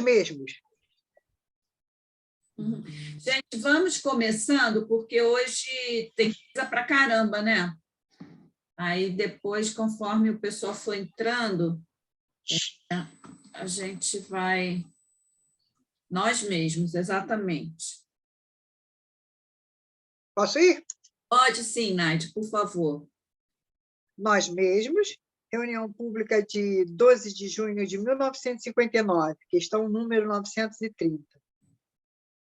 mesmos. Gente, vamos começando, porque hoje tem coisa para caramba, né? Aí depois, conforme o pessoal for entrando, a gente vai... Nós mesmos, exatamente. Posso ir? Pode sim, Naide, por favor. Nós mesmos, reunião pública de 12 de junho de 1959, questão número 930.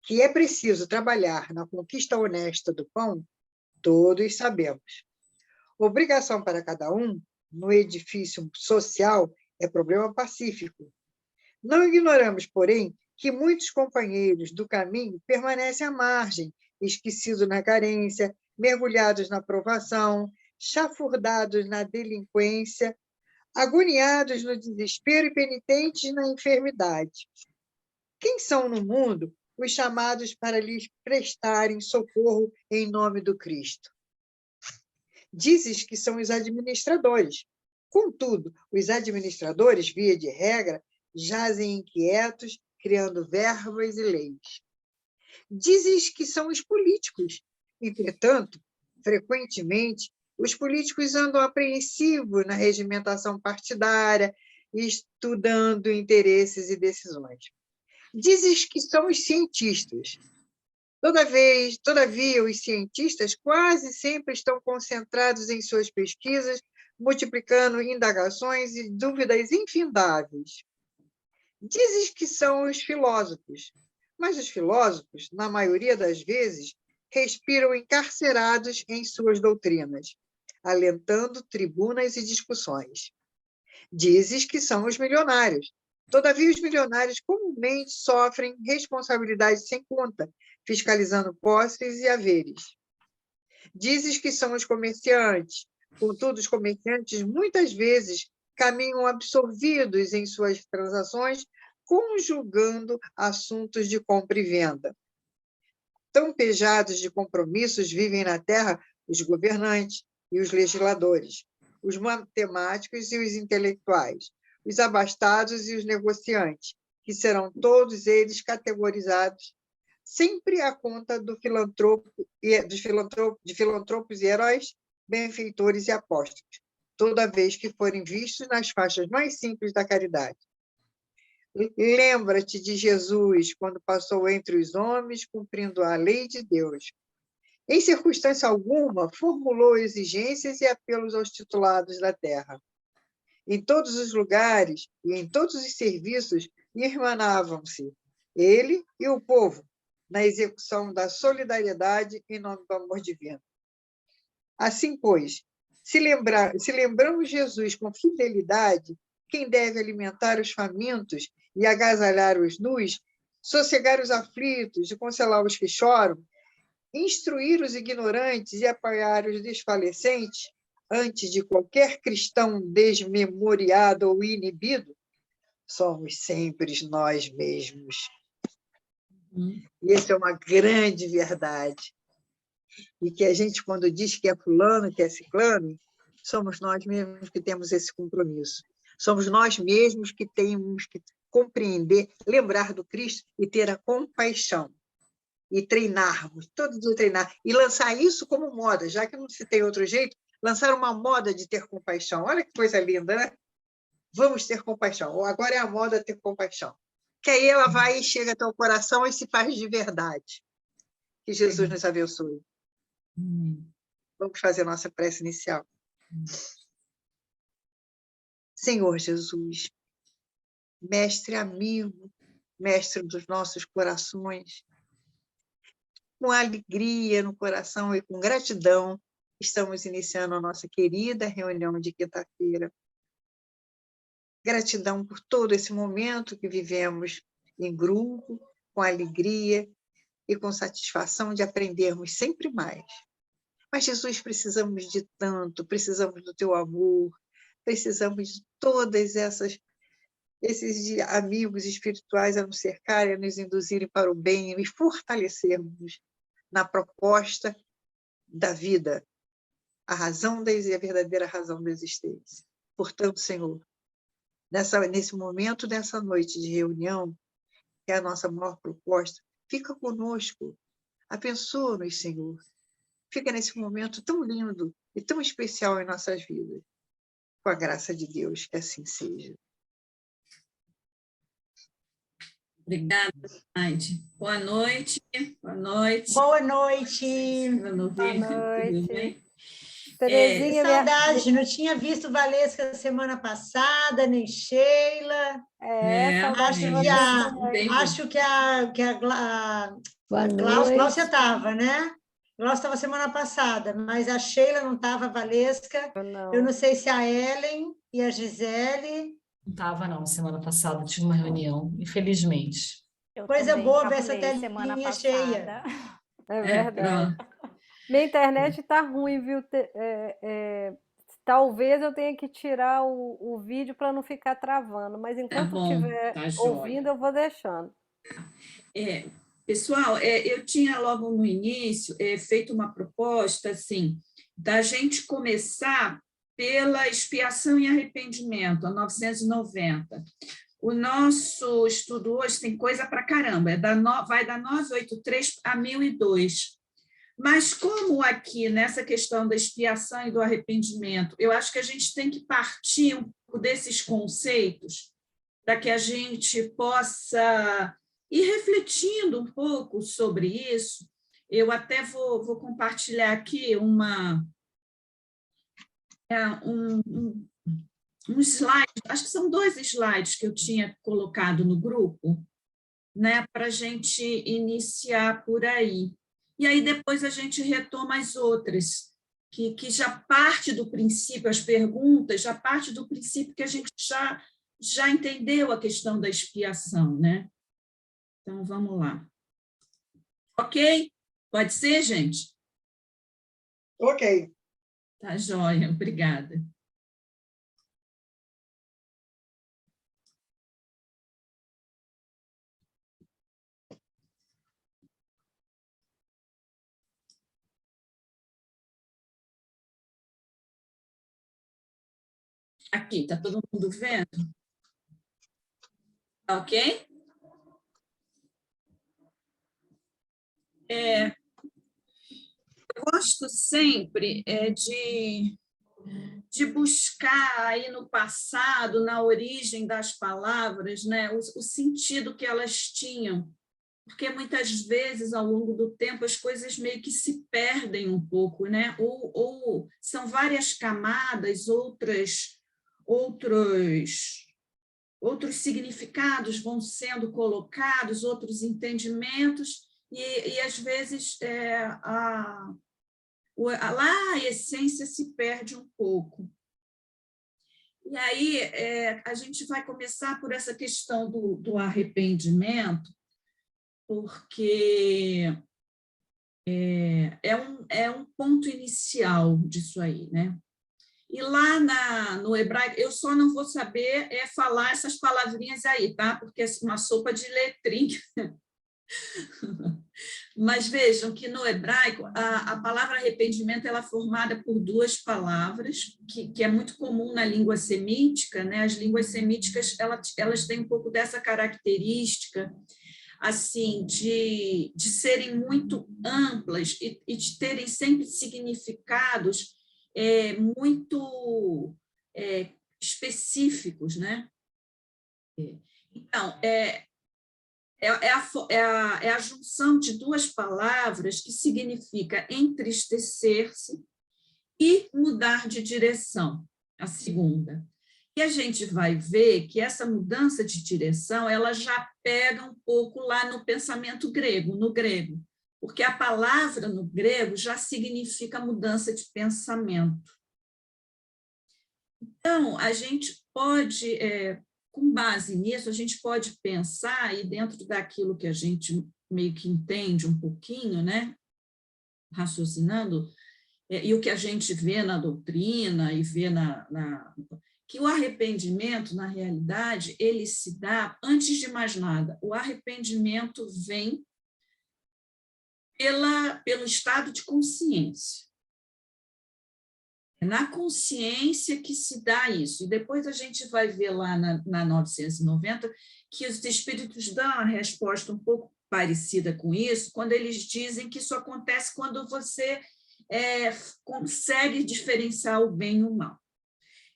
Que é preciso trabalhar na conquista honesta do pão, todos sabemos. Obrigação para cada um, no edifício social, é problema pacífico. Não ignoramos, porém, que muitos companheiros do caminho permanecem à margem, esquecidos na carência, mergulhados na provação, chafurdados na delinquência, agoniados no desespero e penitentes na enfermidade. Quem são no mundo os chamados para lhes prestarem socorro em nome do Cristo? Dizes que são os administradores. Contudo, os administradores, via de regra, jazem inquietos, criando verbas e leis. Dizes que são os políticos. Entretanto, frequentemente, os políticos andam apreensivos na regimentação partidária, estudando interesses e decisões. Dizes que são os cientistas. Todavia, os cientistas quase sempre estão concentrados em suas pesquisas, multiplicando indagações e dúvidas infindáveis. Dizes que são os filósofos, mas os filósofos, na maioria das vezes, respiram encarcerados em suas doutrinas, alentando tribunas e discussões. Dizes que são os milionários. Todavia, os milionários comumente sofrem responsabilidades sem conta, fiscalizando posses e haveres. Dizes que são os comerciantes. Contudo, os comerciantes muitas vezes caminham absorvidos em suas transações, conjugando assuntos de compra e venda. Tão pejados de compromissos vivem na terra os governantes e os legisladores, os matemáticos e os intelectuais, os abastados e os negociantes, que serão todos eles categorizados sempre à conta de filantropos e heróis, benfeitores e apóstolos, toda vez que forem vistos nas faixas mais simples da caridade. Lembra-te de Jesus, quando passou entre os homens, cumprindo a lei de Deus. Em circunstância alguma, formulou exigências e apelos aos titulados da terra. Em todos os lugares e em todos os serviços, irmanavam-se ele e o povo, na execução da solidariedade em nome do amor divino. Assim, pois, se lembramos Jesus com fidelidade, quem deve alimentar os famintos e agasalhar os nus, sossegar os aflitos e consolar os que choram, instruir os ignorantes e apoiar os desfalecentes, antes de qualquer cristão desmemoriado ou inibido, somos sempre nós mesmos. E essa é uma grande verdade. E que a gente, quando diz que é fulano, que é ciclano, somos nós mesmos que temos esse compromisso. Somos nós mesmos que temos que compreender, lembrar do Cristo e ter a compaixão. E treinarmos, todos o treinar. E lançar isso como moda, já que não se tem outro jeito, lançar uma moda de ter compaixão. Olha que coisa linda, né? Vamos ter compaixão. Agora é a moda ter compaixão. Que aí ela vai e chega até o coração e se faz de verdade. Que Jesus nos abençoe. Vamos fazer a nossa prece inicial. Senhor Jesus, mestre amigo, mestre dos nossos corações, com alegria no coração e com gratidão, estamos iniciando a nossa querida reunião de quinta-feira. Gratidão por todo esse momento que vivemos em grupo, com alegria e com satisfação de aprendermos sempre mais. Mas, Jesus, precisamos de tanto, precisamos do teu amor, precisamos de todas esses amigos espirituais a nos cercarem, a nos induzirem para o bem e fortalecermos na proposta da vida, a verdadeira razão da existência. Portanto, Senhor, nesse momento, nessa noite de reunião, que é a nossa maior proposta, fica conosco. Abençoa-nos, Senhor. Fica nesse momento tão lindo e tão especial em nossas vidas. Com a graça de Deus, que assim seja. Obrigada, Naide. Boa noite. Boa noite. Boa noite. Boa noite. Tudo bem? Que Terezinha, saudade, não tinha visto Valesca semana passada, nem Sheila. saudade de Acho você também. que a Boa Gláucia noite. estava, né? Gláucia estava semana passada, mas a Sheila não estava, a Valesca. Eu não sei se a Ellen e a Gisele. Não estava, não, semana passada, tive uma reunião, infelizmente. Eu Coisa também boa ver essa trabalhei semana telinha passada. cheia. É verdade. Pronto. Minha internet tá ruim, viu? Talvez eu tenha que tirar o vídeo para não ficar travando, mas enquanto bom, estiver tá jóia. ouvindo, eu vou deixando. Pessoal, eu tinha logo no início feito uma proposta assim, da gente começar pela expiação e arrependimento, a 990. O nosso estudo hoje tem coisa para caramba, vai da 983 a 1002. Mas como aqui, nessa questão da expiação e do arrependimento, eu acho que a gente tem que partir um pouco desses conceitos para que a gente possa ir refletindo um pouco sobre isso. Eu até vou compartilhar aqui um slide, acho que são 2 slides que eu tinha colocado no grupo, né, para a gente iniciar por aí. E aí depois a gente retoma as outras, que já parte do princípio, as perguntas, já parte do princípio que a gente já entendeu a questão da expiação, né? Então, vamos lá. Ok? Pode ser, gente? Ok. Tá joia, obrigada. Aqui, está todo mundo vendo? Ok? Eu gosto sempre de buscar aí no passado, na origem das palavras, né, o sentido que elas tinham, porque muitas vezes, ao longo do tempo, as coisas meio que se perdem um pouco, né? Ou são várias camadas, outros significados vão sendo colocados, outros entendimentos, e às vezes lá a essência se perde um pouco. E aí a gente vai começar por essa questão do arrependimento, porque é um ponto inicial disso aí, né? E lá no hebraico, eu só não vou saber falar essas palavrinhas aí, tá? Porque é uma sopa de letrinha. Mas vejam que no hebraico, a palavra arrependimento ela é formada por 2 palavras, que é muito comum na língua semítica, né? As línguas semíticas elas têm um pouco dessa característica, assim, de serem muito amplas e de terem sempre significados muito específicos, né? Então, é a junção de 2 palavras que significa entristecer-se e mudar de direção, a segunda. E a gente vai ver que essa mudança de direção ela já pega um pouco lá no pensamento grego, no grego, porque a palavra no grego já significa mudança de pensamento. Então, a gente pode, com base nisso, a gente pode pensar, e dentro daquilo que a gente meio que entende um pouquinho, né, raciocinando, e o que a gente vê na doutrina e vê que o arrependimento, na realidade, ele se dá, antes de mais nada, o arrependimento vem pelo estado de consciência. É na consciência que se dá isso. E depois a gente vai ver lá na 990 que os espíritos dão uma resposta um pouco parecida com isso, quando eles dizem que isso acontece quando você consegue diferenciar o bem e o mal.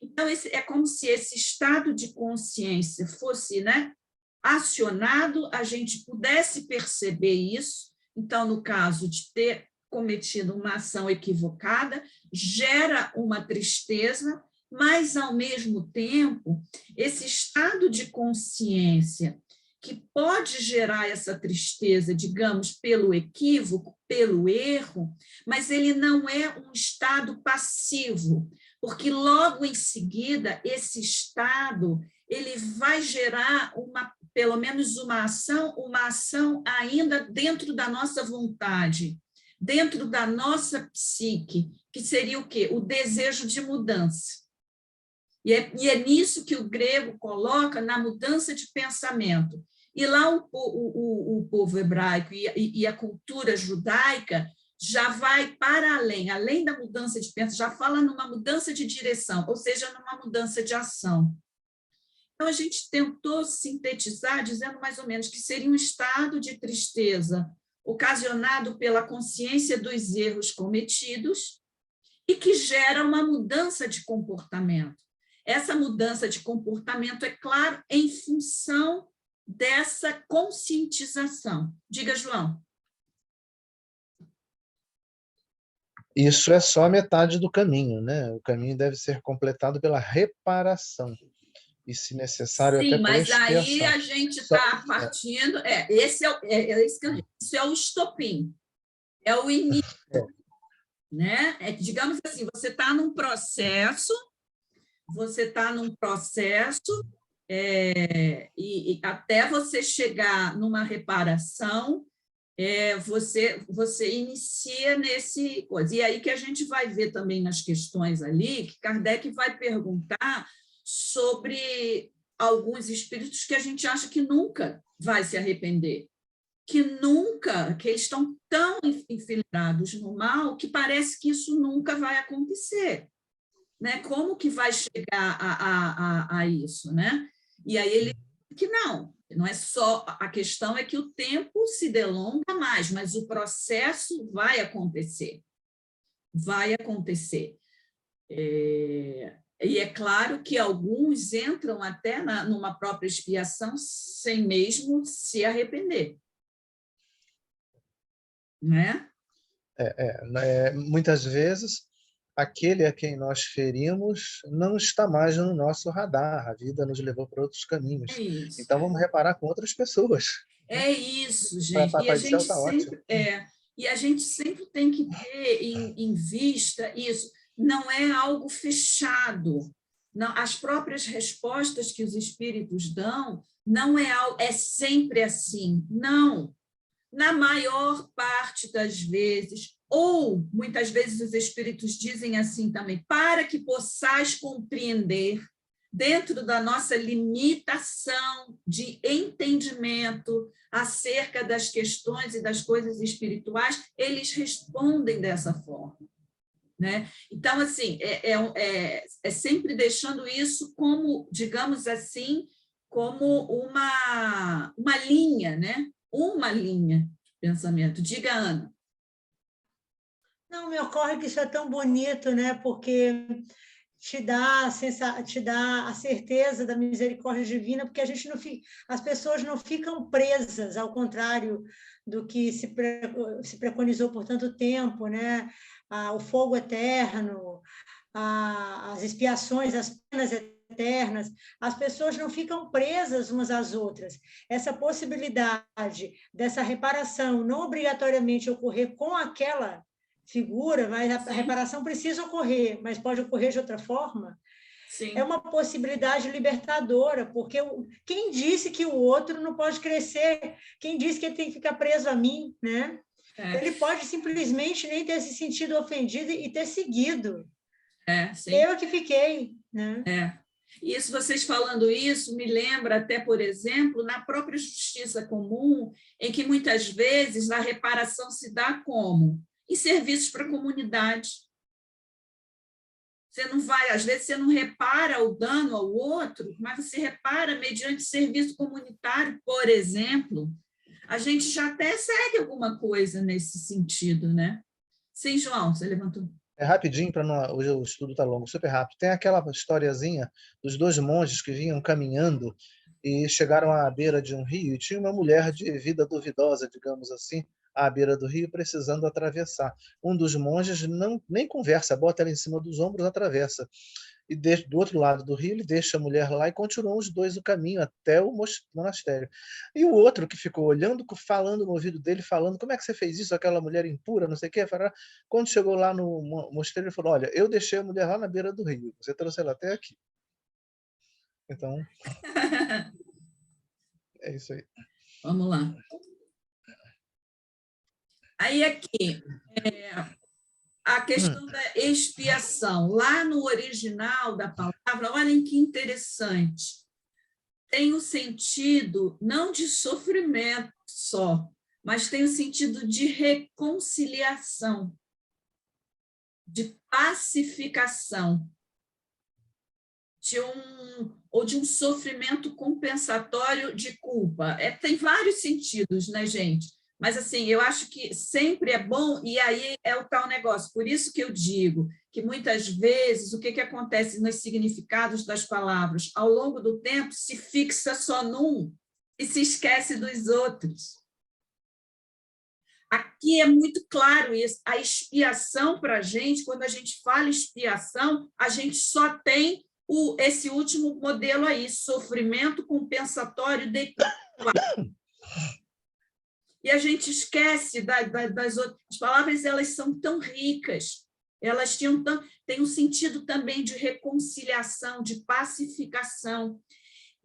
Então, é como se esse estado de consciência fosse, né, acionado, a gente pudesse perceber isso. Então, no caso de ter cometido uma ação equivocada, gera uma tristeza, mas, ao mesmo tempo, esse estado de consciência que pode gerar essa tristeza, digamos, pelo equívoco, pelo erro, mas ele não é um estado passivo, porque logo em seguida esse estado ele vai gerar pelo menos uma ação ainda dentro da nossa vontade, dentro da nossa psique, que seria o quê? O desejo de mudança. E é nisso que o grego coloca, na mudança de pensamento. E lá o povo hebraico e a cultura judaica já vai para além da mudança de pensamento, já fala numa mudança de direção, ou seja, numa mudança de ação. Então, a gente tentou sintetizar, dizendo mais ou menos que seria um estado de tristeza ocasionado pela consciência dos erros cometidos e que gera uma mudança de comportamento. Essa mudança de comportamento, é claro, em função dessa conscientização. Diga, João. Isso é só a metade do caminho, né? O caminho deve ser completado pela reparação. E, se necessário, Sim, até pela mas aí expiação. a gente está partindo... isso é o estopim, é o início. Né? Digamos assim, você está num processo, e até você chegar numa reparação, você inicia nesse coisa. E aí que a gente vai ver também nas questões ali, que Kardec vai perguntar sobre alguns espíritos que a gente acha que nunca vai se arrepender, que eles estão tão enfileirados no mal que parece que isso nunca vai acontecer. Né? Como que vai chegar a isso? Né? E aí ele que não é só, a questão é que o tempo se delonga mais, mas o processo vai acontecer. Vai acontecer. E é claro que alguns entram até numa própria expiação sem mesmo se arrepender. Né? Muitas vezes, aquele a quem nós ferimos não está mais no nosso radar. A vida nos levou para outros caminhos. É isso. Então, vamos reparar com outras pessoas. É isso, gente. E a gente sempre tem que ter em vista isso. Não é algo fechado. Não, as próprias respostas que os espíritos dão não é sempre assim. Não. Na maior parte das vezes, ou muitas vezes os espíritos dizem assim também, para que possais compreender, dentro da nossa limitação de entendimento acerca das questões e das coisas espirituais, eles respondem dessa forma. Né? Então, assim, é sempre deixando isso como, digamos assim, como uma linha, né? Uma linha de pensamento. Diga, Ana. Não, me ocorre que isso é tão bonito, né? Porque te dá a certeza da misericórdia divina, porque as pessoas não ficam presas, ao contrário do que se preconizou por tanto tempo, né? O fogo eterno, as expiações, as penas eternas, as pessoas não ficam presas umas às outras. Essa possibilidade dessa reparação não obrigatoriamente ocorrer com aquela figura, mas a reparação precisa ocorrer, mas pode ocorrer de outra forma. Sim. É uma possibilidade libertadora, porque quem disse que o outro não pode crescer? Quem disse que ele tem que ficar preso a mim, né? Ele pode simplesmente nem ter se sentido ofendido e ter seguido. Sim. Eu que fiquei, né? Isso, vocês falando isso, me lembra até, por exemplo, na própria justiça comum, em que muitas vezes a reparação se dá como? Em serviços para a comunidade. Você não vai, às vezes você não repara o dano ao outro, mas você repara mediante serviço comunitário, por exemplo. A gente já até segue alguma coisa nesse sentido, né? Sim, João, você levantou. É rapidinho, para não. Hoje o estudo está longo, super rápido. Tem aquela historiazinha dos dois monges que vinham caminhando e chegaram à beira de um rio e tinha uma mulher de vida duvidosa, digamos assim, à beira do rio, precisando atravessar. Um dos monges não nem conversa, bota ela em cima dos ombros, atravessa. E do outro lado do rio, ele deixa a mulher lá e continuam os dois o caminho até o monastério. E o outro que ficou olhando, falando no ouvido dele, falando: como é que você fez isso, aquela mulher impura, não sei o quê. Quando chegou lá no mosteiro, ele falou: olha, eu deixei a mulher lá na beira do rio, você trouxe ela até aqui. Então, é isso aí. Vamos lá. Aí aqui, a questão da expiação. Lá no original da palavra, olhem que interessante. Tem o sentido não de sofrimento só, mas tem o sentido de reconciliação, de pacificação, ou de um sofrimento compensatório de culpa. Tem vários sentidos, né, gente? Mas, assim, eu acho que sempre é bom, e aí é o tal negócio. Por isso que eu digo que, muitas vezes, o que acontece nos significados das palavras? Ao longo do tempo, se fixa só num e se esquece dos outros. Aqui é muito claro isso. A expiação, para a gente, quando a gente fala expiação, a gente só tem esse último modelo aí, sofrimento compensatório de culpa. E a gente esquece das outras. As palavras, elas são tão ricas, elas têm um sentido também de reconciliação, de pacificação.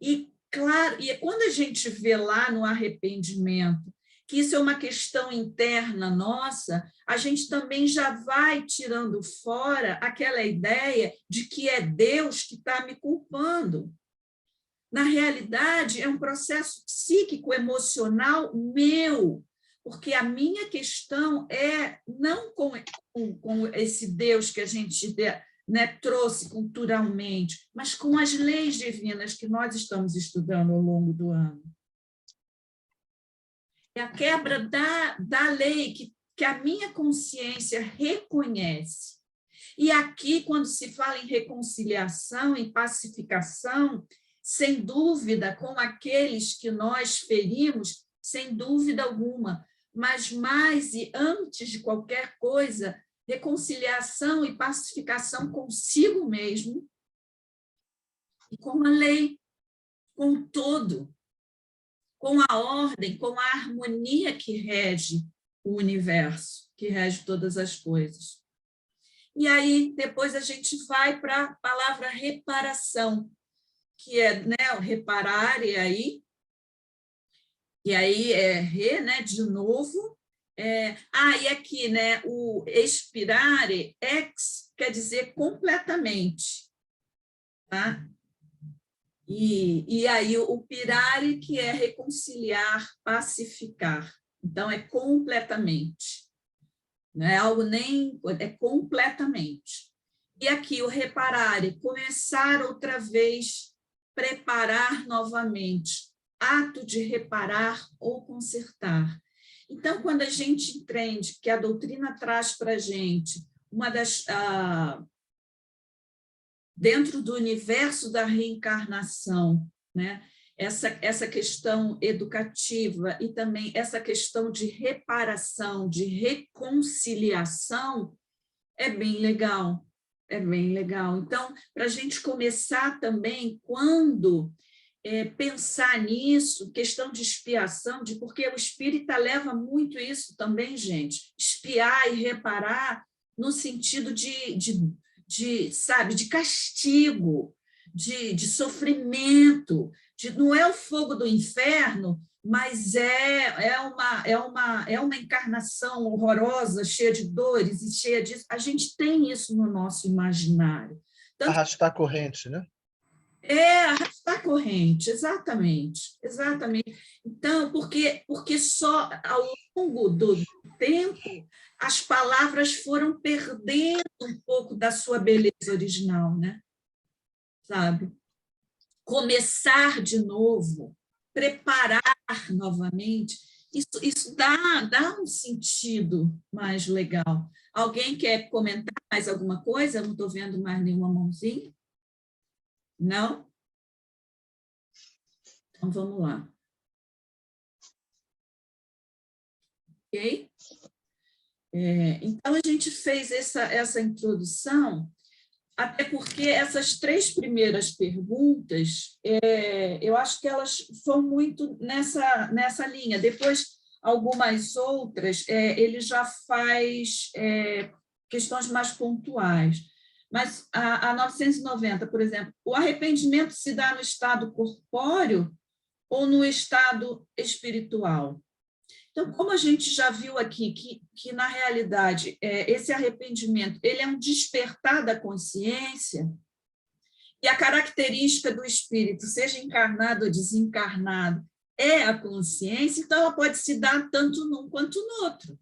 E, claro, e quando a gente vê lá no arrependimento que isso é uma questão interna nossa, a gente também já vai tirando fora aquela ideia de que é Deus que está me culpando. Na realidade, é um processo psíquico, emocional meu, porque a minha questão é não com esse Deus que a gente, né, trouxe culturalmente, mas com as leis divinas que nós estamos estudando ao longo do ano. É a quebra da lei que a minha consciência reconhece. E aqui, quando se fala em reconciliação, em pacificação, sem dúvida, com aqueles que nós ferimos, sem dúvida alguma, mas mais e antes de qualquer coisa, reconciliação e pacificação consigo mesmo e com a lei, com o todo, com a ordem, com a harmonia que rege o universo, que rege todas as coisas. E aí, depois a gente vai para a palavra reparação, que é, né, o reparar, e aí é né, de novo. E aqui, né, o expirare, ex, quer dizer completamente. Tá? E aí o pirare, que é reconciliar, pacificar. Então, é completamente. Não é algo nem... É completamente. E aqui o reparare, começar outra vez, preparar novamente. Ato de reparar ou consertar. Então, quando a gente entende que a doutrina traz para a gente uma das... dentro do universo da reencarnação, né? Essa questão educativa e também essa questão de reparação, de reconciliação, é bem legal, é bem legal. Então, para a gente começar também, quando pensar nisso, questão de expiação, porque o espírita leva muito isso também, gente, expiar e reparar no sentido sabe, de castigo, de sofrimento, não é o fogo do inferno, mas é uma encarnação horrorosa, cheia de dores e cheia disso. A gente tem isso no nosso imaginário. Arrastar corrente, né? Arrastar corrente, exatamente. Então, porque só ao longo tempo, as palavras foram perdendo um pouco da sua beleza original, né? Sabe? Começar de novo, preparar novamente, isso dá um sentido mais legal. Alguém quer comentar mais alguma coisa? Eu não estou vendo mais nenhuma mãozinha. Não? Então, vamos lá. Ok? Então, a gente fez essa introdução, até porque essas 3 primeiras perguntas, eu acho que elas vão muito nessa linha. Depois, algumas outras, ele já faz questões mais pontuais. Mas a 990, por exemplo, o arrependimento se dá no estado corpóreo ou no estado espiritual? Então, como a gente já viu aqui, que na realidade, esse arrependimento ele é um despertar da consciência, e a característica do espírito, seja encarnado ou desencarnado, é a consciência, então ela pode se dar tanto num quanto no outro.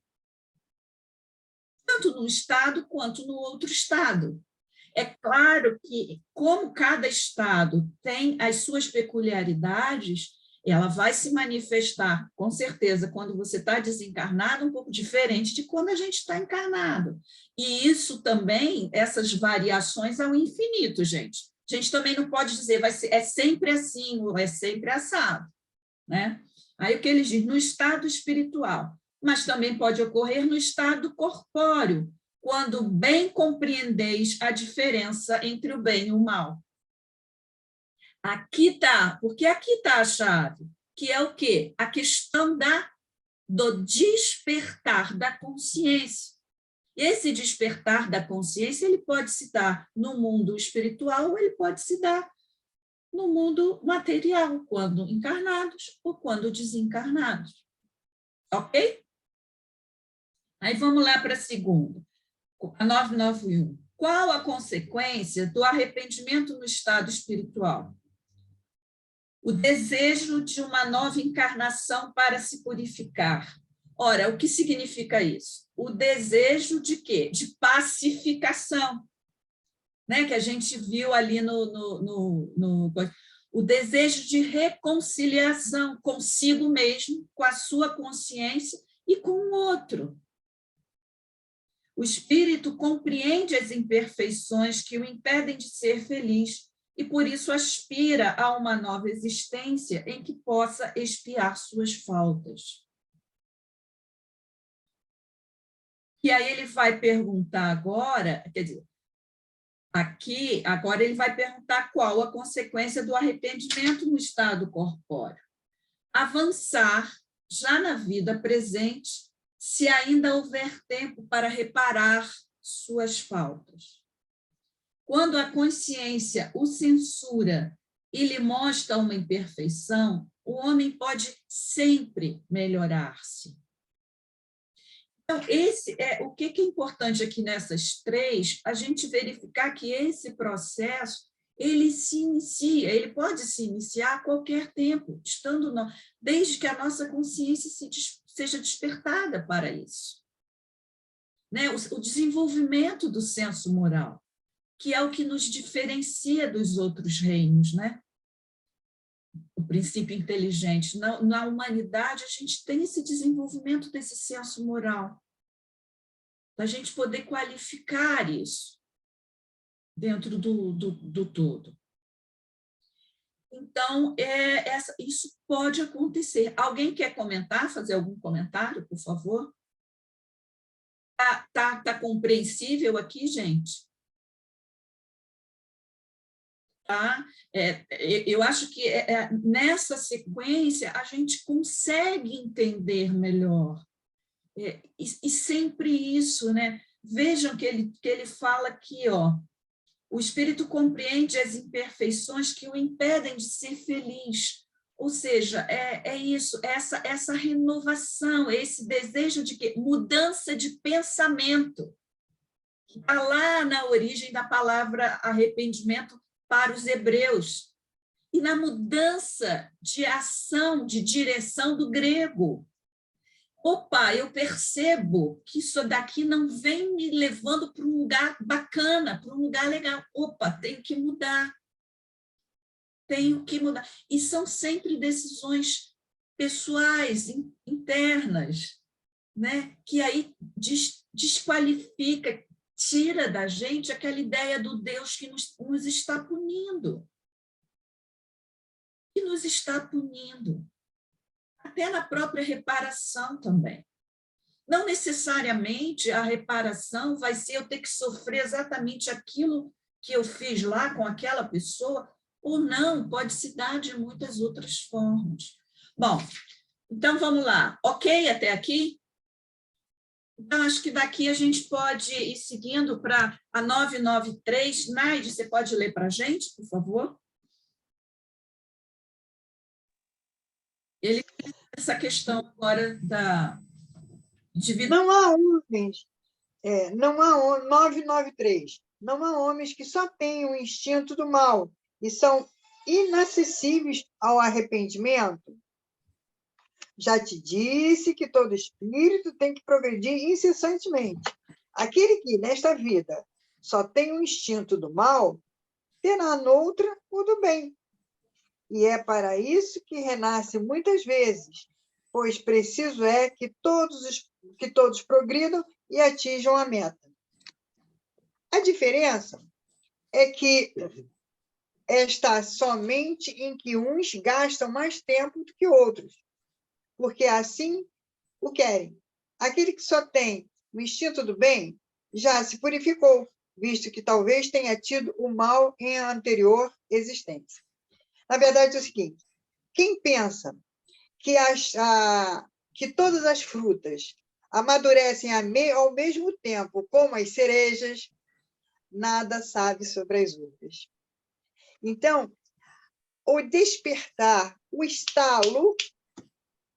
Tanto num estado quanto no outro estado. É claro que, como cada estado tem as suas peculiaridades, ela vai se manifestar, com certeza, quando você está desencarnado, um pouco diferente de quando a gente está encarnado. E isso também, essas variações ao infinito, gente. A gente também não pode dizer, é sempre assim, ou é sempre assado, né? Aí o que ele diz, no estado espiritual, mas também pode ocorrer no estado corpóreo, quando bem compreendeis a diferença entre o bem e o mal. Aqui está, porque aqui está a chave, que é o quê? A questão do despertar da consciência. E esse despertar da consciência, ele pode se dar no mundo espiritual ou ele pode se dar no mundo material, quando encarnados ou quando desencarnados. Ok? Aí vamos lá para a segunda, a 991. Qual a consequência do arrependimento no estado espiritual? O desejo de uma nova encarnação para se purificar. Ora, o que significa isso? O desejo de quê? De pacificação, né? Que a gente viu ali o desejo de reconciliação consigo mesmo, com a sua consciência e com o outro. O espírito compreende as imperfeições que o impedem de ser feliz e, por isso, aspira a uma nova existência em que possa expiar suas faltas. E aí ele vai perguntar agora, quer dizer, agora ele vai perguntar qual a consequência do arrependimento no estado corpóreo. Avançar já na vida presente, se ainda houver tempo para reparar suas faltas. Quando a consciência o censura e lhe mostra uma imperfeição, o homem pode sempre melhorar-se. Então, o que é importante aqui nessas 3, a gente verificar que esse processo, ele se inicia, ele pode se iniciar a qualquer tempo, desde que a nossa consciência seja despertada para isso. Né? O desenvolvimento do senso moral, que é o que nos diferencia dos outros reinos, né? O princípio inteligente. Na humanidade, a gente tem esse desenvolvimento desse senso moral, da gente poder qualificar isso dentro do todo. Então, isso pode acontecer. Alguém quer comentar, fazer algum comentário, por favor? Tá compreensível aqui, gente? Tá? Eu acho que nessa sequência a gente consegue entender melhor. E sempre isso, né? Vejam que ele fala aqui, ó, o espírito compreende as imperfeições que o impedem de ser feliz. Ou seja, isso, essa renovação, esse desejo de quê? Mudança de pensamento. Está lá na origem da palavra arrependimento para os hebreus. E na mudança de ação, de direção do grego. opa, eu percebo que isso daqui não vem me levando para um lugar bacana, para um lugar legal. Opa, tenho que mudar. Tenho que mudar. E são sempre decisões pessoais, internas, né? Que aí desqualifica, tira da gente aquela ideia do Deus que nos está punindo. Que nos está punindo. Até na própria reparação também. Não necessariamente a reparação vai ser eu ter que sofrer exatamente aquilo que eu fiz lá com aquela pessoa, ou não, pode se dar de muitas outras formas. Bom, então vamos lá. Ok até aqui? Então, acho que daqui a gente pode ir seguindo para a 993. Naide, você pode ler para a gente, por favor? Ele tem essa questão agora de vida. Não há homens, não há 993. Não há homens que só têm o instinto do mal e são inacessíveis ao arrependimento. Já te disse que todo espírito tem que progredir incessantemente. Aquele que, nesta vida, só tem o instinto do mal, terá noutra o do bem. E é para isso que renasce muitas vezes, pois preciso é que todos progridam e atinjam a meta. A diferença é que está somente em que uns gastam mais tempo do que outros, porque assim o querem. Aquele que só tem o instinto do bem já se purificou, visto que talvez tenha tido o mal em anterior existência. Na verdade, é o seguinte: quem pensa que todas as frutas amadurecem ao mesmo tempo, como as cerejas, nada sabe sobre as uvas. Então, o despertar, o estalo,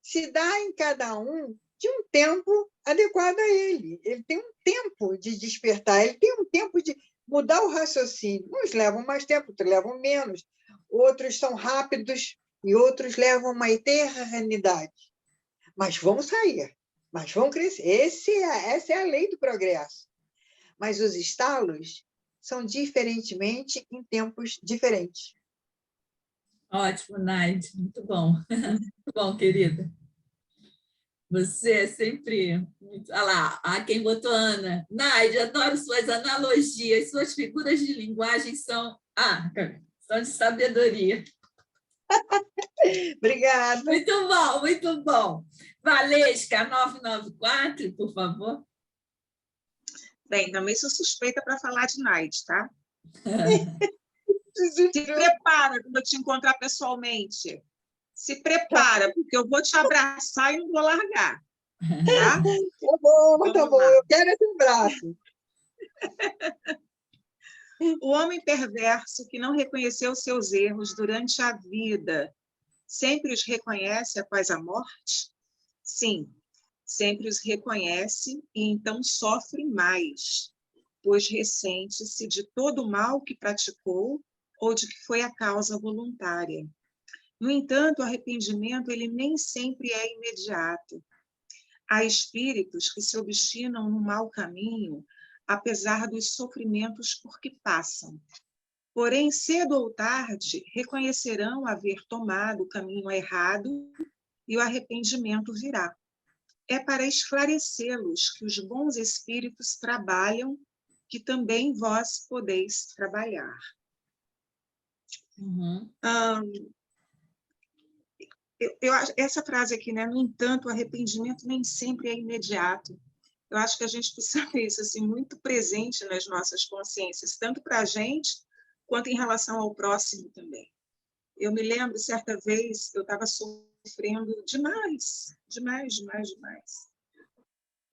se dá em cada um de um tempo adequado a ele. Ele tem um tempo de despertar, ele tem um tempo de mudar o raciocínio. Uns levam mais tempo, outros levam menos. Outros são rápidos e outros levam uma eternidade. Mas vão sair, mas vão crescer. Essa é a lei do progresso. Mas os estalos são diferentemente em tempos diferentes. Ótimo, Naide, muito bom. Muito bom, querida. Você é sempre muito... Olha lá, quem botou Ana. Naide, adoro suas analogias, suas figuras de linguagem são de sabedoria. Obrigada. Muito bom, muito bom. Valesca, 994, por favor. Bem, também sou suspeita para falar de Naide, tá? Se prepara quando eu te encontrar pessoalmente. Se prepara, porque eu vou te abraçar e não vou largar. Tá? Tá bom. Eu quero esse abraço. O homem perverso que não reconheceu seus erros durante a vida, sempre os reconhece após a morte? Sim, sempre os reconhece e então sofre mais, pois ressente-se de todo o mal que praticou ou de que foi a causa voluntária. No entanto, o arrependimento ele nem sempre é imediato. Há espíritos que se obstinam no mau caminho, apesar dos sofrimentos por que passam. Porém, cedo ou tarde, reconhecerão haver tomado o caminho errado e o arrependimento virá. É para esclarecê-los que os bons espíritos trabalham, que também vós podeis trabalhar. Uhum. Essa frase aqui, né? No entanto, o arrependimento nem sempre é imediato. Eu acho que a gente precisa ter isso assim, muito presente nas nossas consciências, tanto para a gente, quanto em relação ao próximo também. Eu me lembro, certa vez, eu estava sofrendo demais.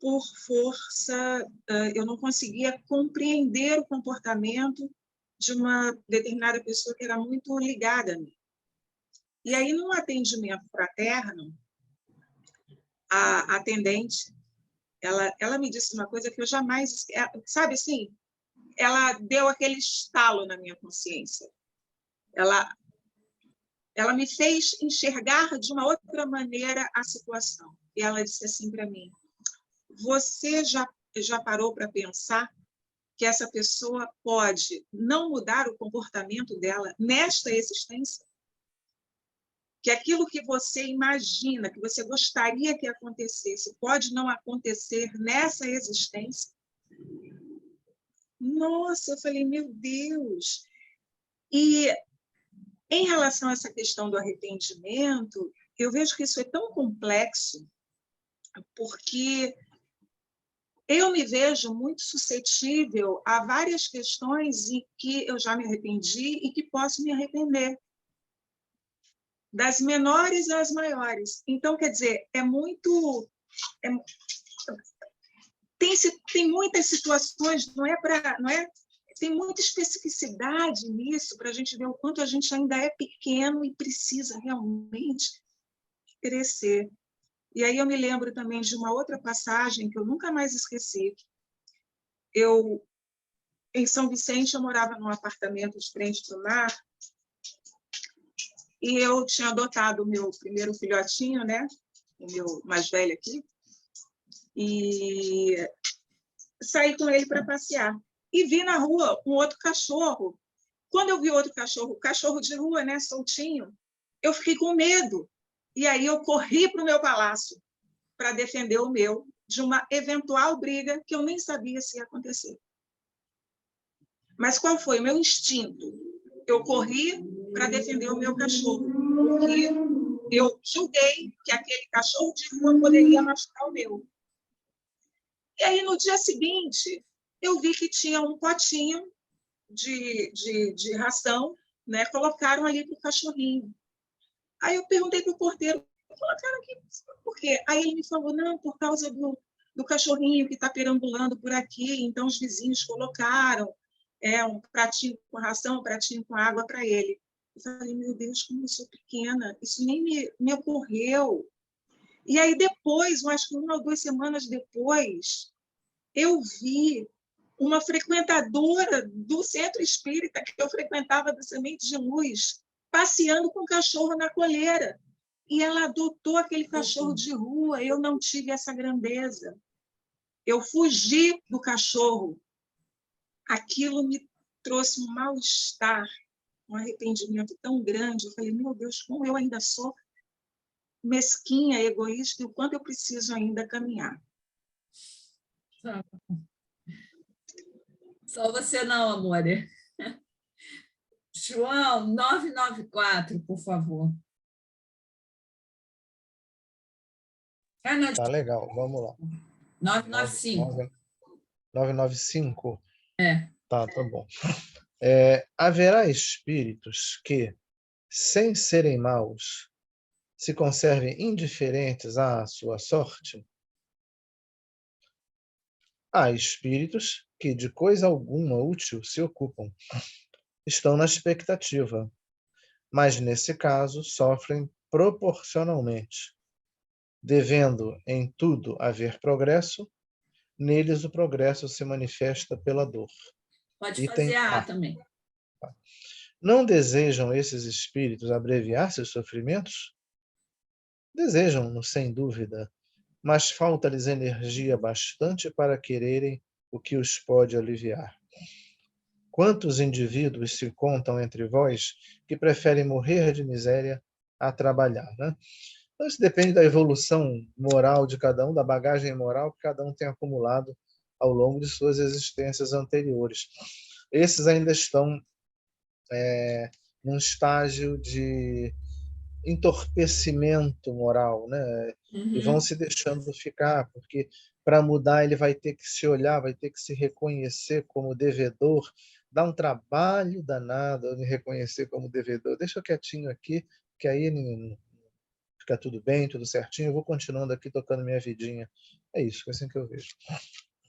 Por força, eu não conseguia compreender o comportamento de uma determinada pessoa que era muito ligada a mim. E aí, num atendimento fraterno, a atendente, ela me disse uma coisa que eu jamais... Sabe assim? Ela deu aquele estalo na minha consciência. Ela ela me fez enxergar de uma outra maneira a situação. E ela disse assim para mim: você já parou para pensar que essa pessoa pode não mudar o comportamento dela nesta existência? Que aquilo que você imagina, que você gostaria que acontecesse, pode não acontecer nessa existência? Nossa, eu falei, meu Deus! E em relação a essa questão do arrependimento, eu vejo que isso é tão complexo, porque eu me vejo muito suscetível a várias questões em que eu já me arrependi e que posso me arrepender, das menores às maiores. Então, quer dizer, é, tem muitas situações, tem muita especificidade nisso para a gente ver o quanto a gente ainda é pequeno e precisa realmente crescer. E aí eu me lembro também de uma outra passagem que eu nunca mais esqueci. Em São Vicente, eu morava num apartamento de frente para o mar, e eu tinha adotado o meu primeiro filhotinho, né? O meu mais velho aqui, e saí com ele para passear. E vi na rua um outro cachorro. Quando eu vi outro cachorro, cachorro de rua, né, soltinho, eu fiquei com medo. E aí eu corri para o meu palácio para defender o meu de uma eventual briga que eu nem sabia se ia acontecer. Mas qual foi o meu instinto? Eu corri para defender o meu cachorro, porque eu julguei que aquele cachorro de rua poderia machucar o meu. E aí, no dia seguinte, eu vi que tinha um potinho de ração, né? Colocaram ali para o cachorrinho. Aí eu perguntei para o porteiro, colocaram aqui por quê? Aí ele me falou, não, por causa do cachorrinho que está perambulando por aqui, então os vizinhos colocaram um pratinho com ração, um pratinho com água para ele. Eu falei, meu Deus, como eu sou pequena, isso nem me ocorreu. E aí depois, eu acho que 1 ou 2 semanas depois, eu vi uma frequentadora do centro espírita que eu frequentava da Semente de Luz, passeando com o cachorro na coleira. E ela adotou aquele cachorro de rua. Eu não tive essa grandeza. Eu fugi do cachorro. Aquilo me trouxe um mal-estar, um arrependimento tão grande. Eu falei, meu Deus, como eu ainda sou mesquinha, egoísta, e o quanto eu preciso ainda caminhar. Só você não, amor. João, 994, por favor. Tá legal, vamos lá. 995. 995. É. Tá bom. Haverá espíritos que, sem serem maus, se conservem indiferentes à sua sorte? Há espíritos que de coisa alguma útil se ocupam, estão na expectativa, mas nesse caso sofrem proporcionalmente. Devendo em tudo haver progresso, neles o progresso se manifesta pela dor. Pode Item fazer A A. também. Não desejam esses espíritos abreviar seus sofrimentos? Desejam-no, sem dúvida, mas falta-lhes energia bastante para quererem o que os pode aliviar. Quantos indivíduos se contam entre vós que preferem morrer de miséria a trabalhar, né? Então, isso depende da evolução moral de cada um, da bagagem moral que cada um tem acumulado ao longo de suas existências anteriores. Esses ainda estão num estágio de entorpecimento moral, né? E vão se deixando ficar, porque para mudar ele vai ter que se olhar, vai ter que se reconhecer como devedor. Dá um trabalho danado me reconhecer como devedor. Deixa eu quietinho aqui, que aí fica tudo bem, tudo certinho. Eu vou continuando aqui tocando minha vidinha. É isso, é assim que eu vejo.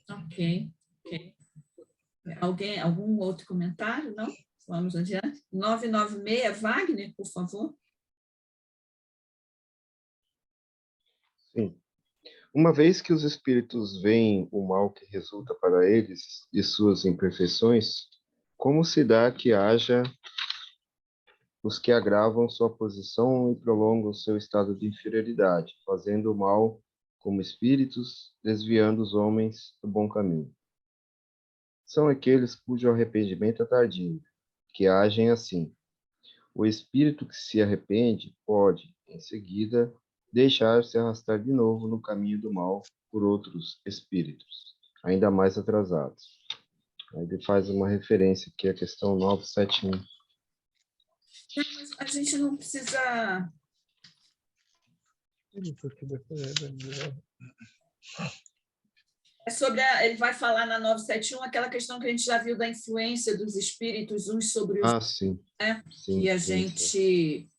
Ok. Algum outro comentário? Não? Vamos adiante. 996, Wagner, por favor. Sim. Uma vez que os espíritos veem o mal que resulta para eles de suas imperfeições, como se dá que haja os que agravam sua posição e prolongam seu estado de inferioridade, fazendo o mal como espíritos, desviando os homens do bom caminho. São aqueles cujo arrependimento é tardio, que agem assim. O espírito que se arrepende pode, em seguida, deixar-se arrastar de novo no caminho do mal por outros espíritos, ainda mais atrasados. Aí ele faz uma referência aqui à questão 971. Mas a gente não precisa... Ele vai falar na 971 aquela questão que a gente já viu da influência dos espíritos uns sobre os outros, Sim. né? Sim, e a sim, gente sim.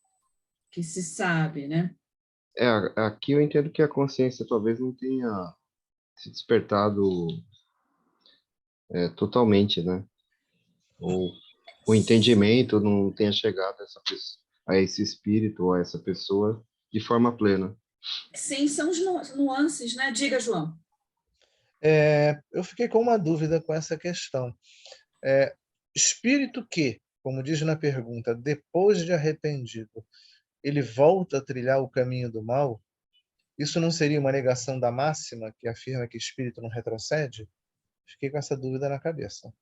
que se sabe, né? Aqui eu entendo que a consciência talvez não tenha se despertado totalmente, né? Ou o entendimento não tenha chegado a esse espírito ou a essa pessoa de forma plena. Sim, são os nuances, né? Diga, João. Eu fiquei com uma dúvida com essa questão. Espírito que, como diz na pergunta, depois de arrependido, ele volta a trilhar o caminho do mal, isso não seria uma negação da máxima que afirma que espírito não retrocede? Fiquei com essa dúvida na cabeça.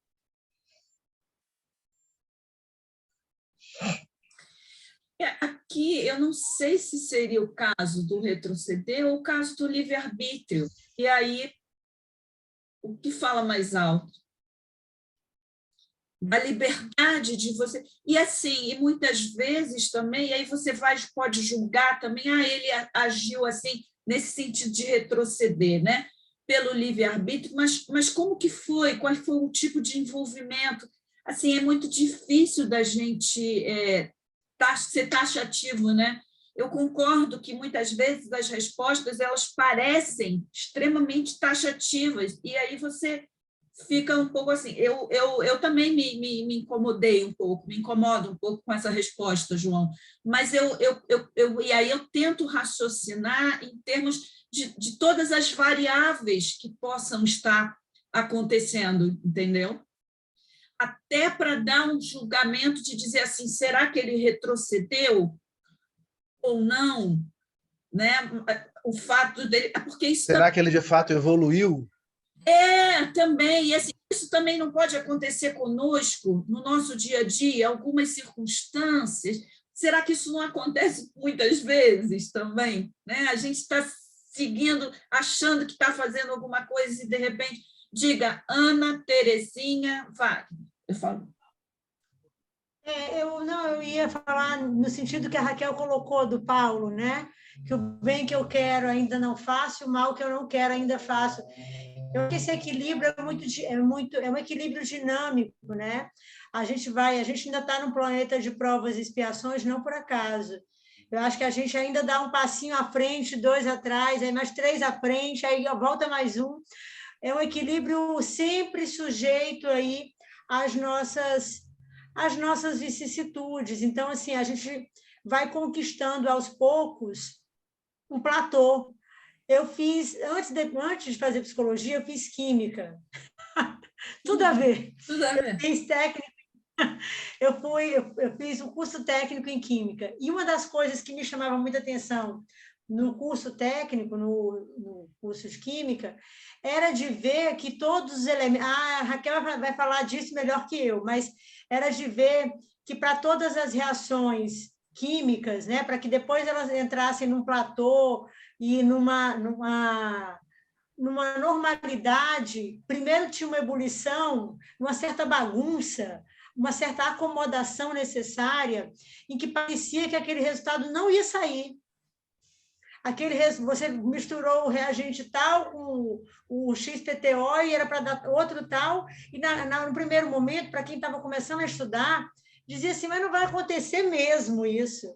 Aqui, eu não sei se seria o caso do retroceder ou o caso do livre-arbítrio. E aí, o que fala mais alto? Da liberdade de você... E assim, e muitas vezes também, aí você pode julgar também, ele agiu assim, nesse sentido de retroceder, né? Pelo livre-arbítrio, mas como que foi? Qual foi o tipo de envolvimento? Assim, é muito difícil da gente ser taxativo, né? Eu concordo que muitas vezes as respostas elas parecem extremamente taxativas, e aí você fica um pouco assim. Eu também me incomodei um pouco, me incomodo um pouco com essa resposta, João, mas e aí eu tento raciocinar em termos de todas as variáveis que possam estar acontecendo, entendeu? Até para dar um julgamento de dizer assim, será que ele retrocedeu ou não, né? O fato dele, porque isso Será que ele de fato evoluiu? Também, e assim, isso também não pode acontecer conosco no nosso dia a dia, algumas circunstâncias. Será que isso não acontece muitas vezes também, né? A gente está seguindo, achando que está fazendo alguma coisa e de repente diga Ana Terezinha Wagner. Eu falo. Eu ia falar no sentido que a Raquel colocou do Paulo, né? Que o bem que eu quero ainda não faço, o mal que eu não quero ainda faço. Eu acho que esse equilíbrio é um equilíbrio dinâmico, né? A gente ainda está num planeta de provas e expiações, não por acaso. Eu acho que a gente ainda dá um passinho à frente, 2 atrás, aí mais 3 à frente, aí volta mais um. É um equilíbrio sempre sujeito aí às nossas vicissitudes. Então, assim, a gente vai conquistando aos poucos um platô. Eu fiz, antes de fazer psicologia, eu fiz química. Tudo a ver. Tudo a ver. Eu fiz técnico. Eu fiz um curso técnico em química. E uma das coisas que me chamava muita atenção no curso técnico, no curso de química, era de ver que todos os elementos... a Raquel vai falar disso melhor que eu, mas era de ver que para todas as reações químicas, né, para que depois elas entrassem num platô e numa normalidade, primeiro tinha uma ebulição, uma certa bagunça, uma certa acomodação necessária, em que parecia que aquele resultado não ia sair. Você misturou o reagente tal com o XPTO e era para dar outro tal, e no primeiro momento, para quem estava começando a estudar, dizia assim, mas não vai acontecer mesmo isso.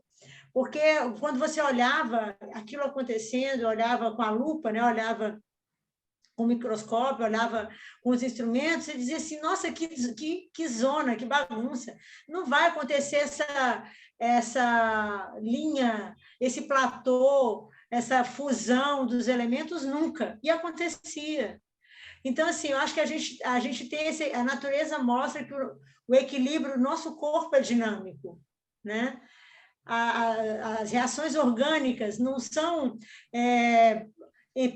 Porque quando você olhava aquilo acontecendo, olhava com a lupa, né? Olhava com o microscópio, olhava com os instrumentos, você dizia assim, nossa, que zona, que bagunça. Não vai acontecer essa linha, esse platô, essa fusão dos elementos nunca. E acontecia. Então, assim, eu acho que a gente tem a natureza mostra que o equilíbrio, o nosso corpo é dinâmico. né? As reações orgânicas não são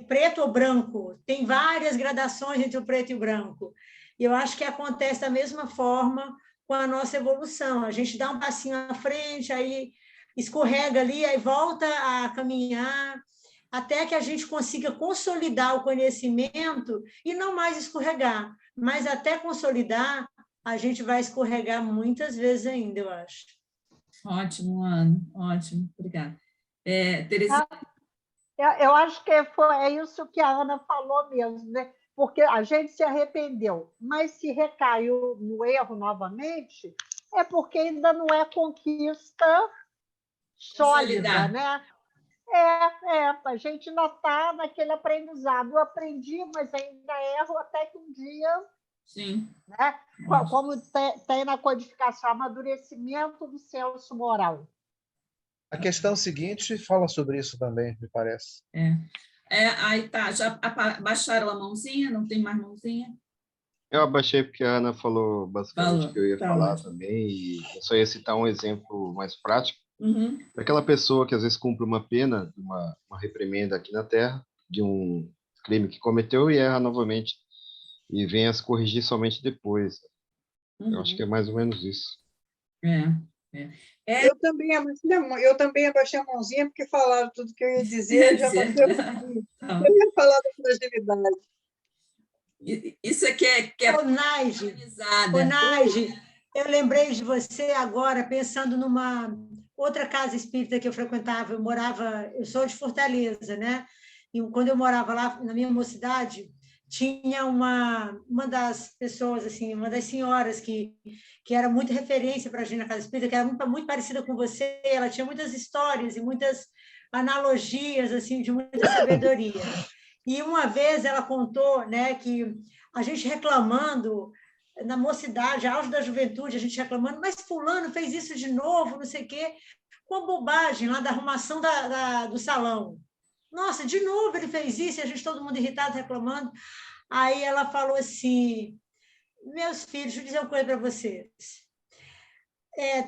preto ou branco, tem várias gradações entre o preto e o branco. E eu acho que acontece da mesma forma com a nossa evolução. A gente dá um passinho à frente, aí escorrega ali, aí volta a caminhar, até que a gente consiga consolidar o conhecimento e não mais escorregar. Mas até consolidar, a gente vai escorregar muitas vezes ainda, eu acho. Ótimo, Ana, ótimo, obrigada. Terezinha? Eu acho que é isso que a Ana falou mesmo, né? Porque a gente se arrependeu, mas se recaiu no erro novamente, é porque ainda não é conquista sólida, né? A gente ainda está naquele aprendizado. Eu aprendi, mas ainda erro até que um dia... Sim. Né? Como tem na codificação, amadurecimento do senso moral. A questão seguinte fala sobre isso também, me parece. Aí tá, já baixaram a mãozinha? Não tem mais mãozinha? Eu abaixei porque a Ana falou basicamente o que eu ia falar ótimo. também, e eu só ia citar um exemplo mais prático. Uhum. Daquela pessoa que às vezes cumpre uma pena, uma reprimenda aqui na Terra, de um crime que cometeu e erra novamente, e vem a se corrigir somente depois. Eu acho que é mais ou menos isso. Eu também abaixei a mãozinha, porque falaram tudo que eu ia dizer, eu já baixei a mãozinha. Eu ia falar da fragilidade. Isso aqui é Ô, Naide, eu lembrei de você agora, pensando numa outra casa espírita que eu frequentava. Eu sou de Fortaleza, né? E quando eu morava lá, na minha mocidade, tinha uma das pessoas, assim, uma das senhoras que era muito referência para a gente na casa espírita, que era muito parecida com você. Ela tinha muitas histórias e muitas analogias, assim, de muita sabedoria. E uma vez ela contou, né, que a gente reclamando na mocidade, auge da juventude, a gente reclamando, mas fulano fez isso de novo, não sei o quê, com a bobagem lá da arrumação do salão. Nossa, de novo ele fez isso, e a gente todo mundo irritado, reclamando. Aí ela falou assim, meus filhos, deixa eu dizer uma coisa para vocês.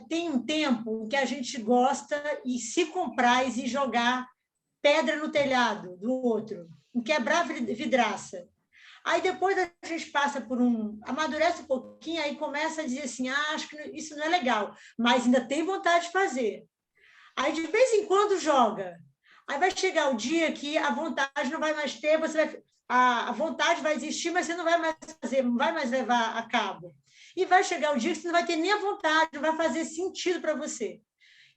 Tem um tempo que a gente gosta e se compraz e jogar pedra no telhado do outro, em quebrar vidraça. Aí depois a gente passa por amadurece um pouquinho, aí começa a dizer assim, acho que isso não é legal, mas ainda tem vontade de fazer. Aí de vez em quando joga. Aí vai chegar o dia que a vontade não vai mais ter, a vontade vai existir, mas você não vai mais fazer, não vai mais levar a cabo. E vai chegar o dia que você não vai ter nem a vontade, não vai fazer sentido para você.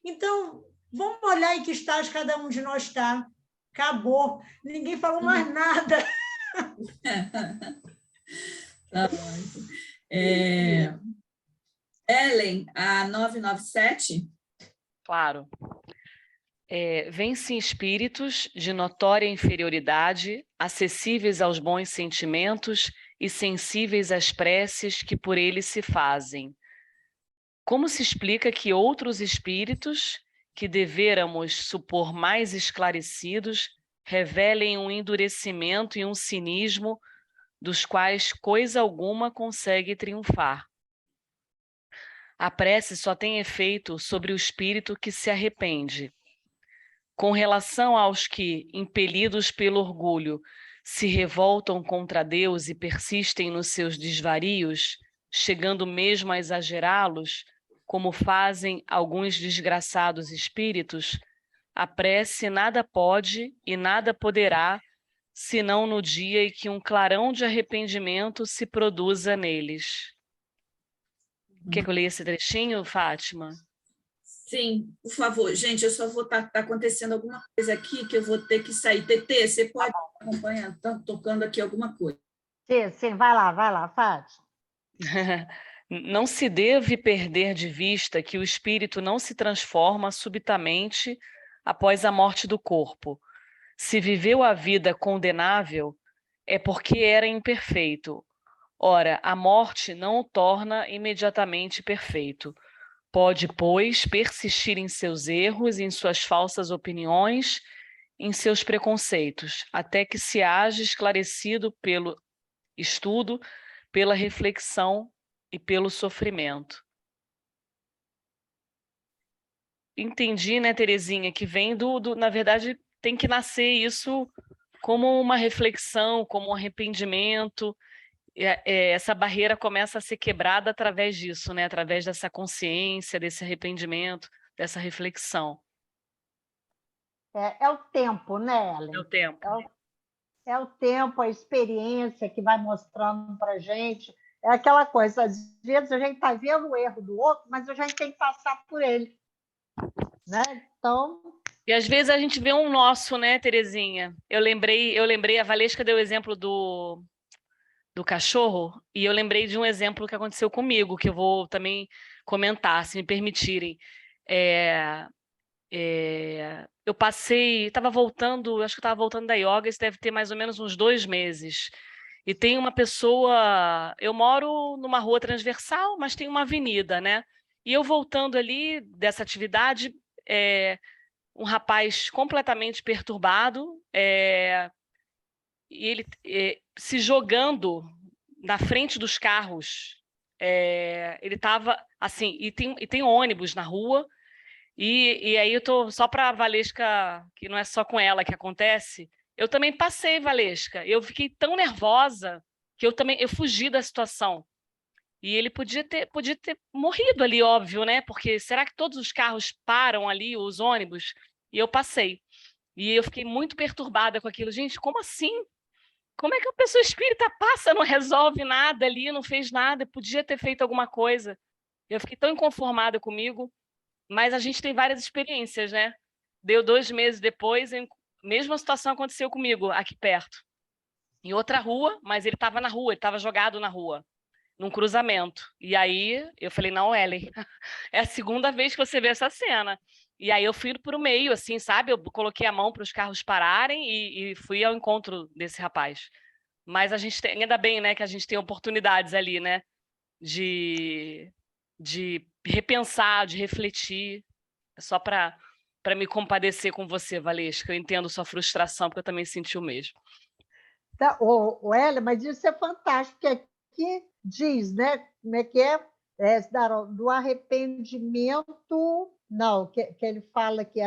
Então, vamos olhar em que estágio cada um de nós está. Acabou. Ninguém falou mais nada. Ellen, a 997? Claro. Vêm-se espíritos de notória inferioridade, acessíveis aos bons sentimentos e sensíveis às preces que por eles se fazem. Como se explica que outros espíritos, que deveramos supor mais esclarecidos, revelem um endurecimento e um cinismo dos quais coisa alguma consegue triunfar? A prece só tem efeito sobre o espírito que se arrepende. Com relação aos que, impelidos pelo orgulho, se revoltam contra Deus e persistem nos seus desvarios, chegando mesmo a exagerá-los, como fazem alguns desgraçados espíritos, a prece nada pode e nada poderá, senão no dia em que um clarão de arrependimento se produza neles. Quer que eu leia esse trechinho, Fátima? Sim, por favor. Gente, eu só vou estar acontecendo alguma coisa aqui que eu vou ter que sair. Tetê, você pode acompanhar? Está tocando aqui alguma coisa. Sim, vai lá, Fátima. Não se deve perder de vista que o espírito não se transforma subitamente após a morte do corpo. Se viveu a vida condenável, é porque era imperfeito. Ora, a morte não o torna imediatamente perfeito. Pode, pois, persistir em seus erros, em suas falsas opiniões, em seus preconceitos, até que se haja esclarecido pelo estudo, pela reflexão e pelo sofrimento. entendi, né, Terezinha, que vem na verdade, tem que nascer isso como uma reflexão, como um arrependimento. Essa barreira começa a ser quebrada através disso, né? Através dessa consciência, desse arrependimento, dessa reflexão. É o tempo, né, É o Ellen? tempo. É o tempo, a experiência que vai mostrando para a gente. É aquela coisa, às vezes a gente está vendo o erro do outro, mas a gente tem que passar por ele. Né? Então. E às vezes a gente vê um nosso, né, Terezinha? Eu lembrei, a Valesca deu o exemplo do cachorro, e eu lembrei de um exemplo que aconteceu comigo, que eu vou também comentar, se me permitirem. Eu estava voltando, acho que estava voltando da yoga, isso deve ter mais ou menos uns 2 meses. E tem uma pessoa, eu moro numa rua transversal, mas tem uma avenida, né? E eu voltando ali dessa atividade, um rapaz completamente perturbado, e ele se jogando na frente dos carros. Ele estava assim, e tem ônibus na rua, e aí eu tô só para a Valesca, que não é só com ela que acontece, eu também passei, Valesca. Eu fiquei tão nervosa que eu fugi da situação. E ele podia ter morrido ali, óbvio, né? Porque será que todos os carros param ali, os ônibus? E eu passei. E eu fiquei muito perturbada com aquilo. Gente, como assim? Como é que a pessoa espírita passa, não resolve nada ali, não fez nada, podia ter feito alguma coisa? Eu fiquei tão inconformada comigo, mas a gente tem várias experiências, né? Deu 2 meses depois, a mesma situação aconteceu comigo, aqui perto. Em outra rua, mas ele estava na rua, ele estava jogado na rua, num cruzamento. E aí eu falei, não, Ellen, é a segunda vez que você vê essa cena. E aí eu fui para o meio, assim, sabe? Eu coloquei a mão para os carros pararem e fui ao encontro desse rapaz. Mas a gente tem, ainda bem, né, que a gente tem oportunidades ali, né? De repensar, de refletir. É só para me compadecer com você, Valesca. Eu entendo sua frustração, porque eu também senti o mesmo. Tá, Hélia, mas isso é fantástico, porque aqui diz, né? Como é que é? Do arrependimento, não, que ele fala que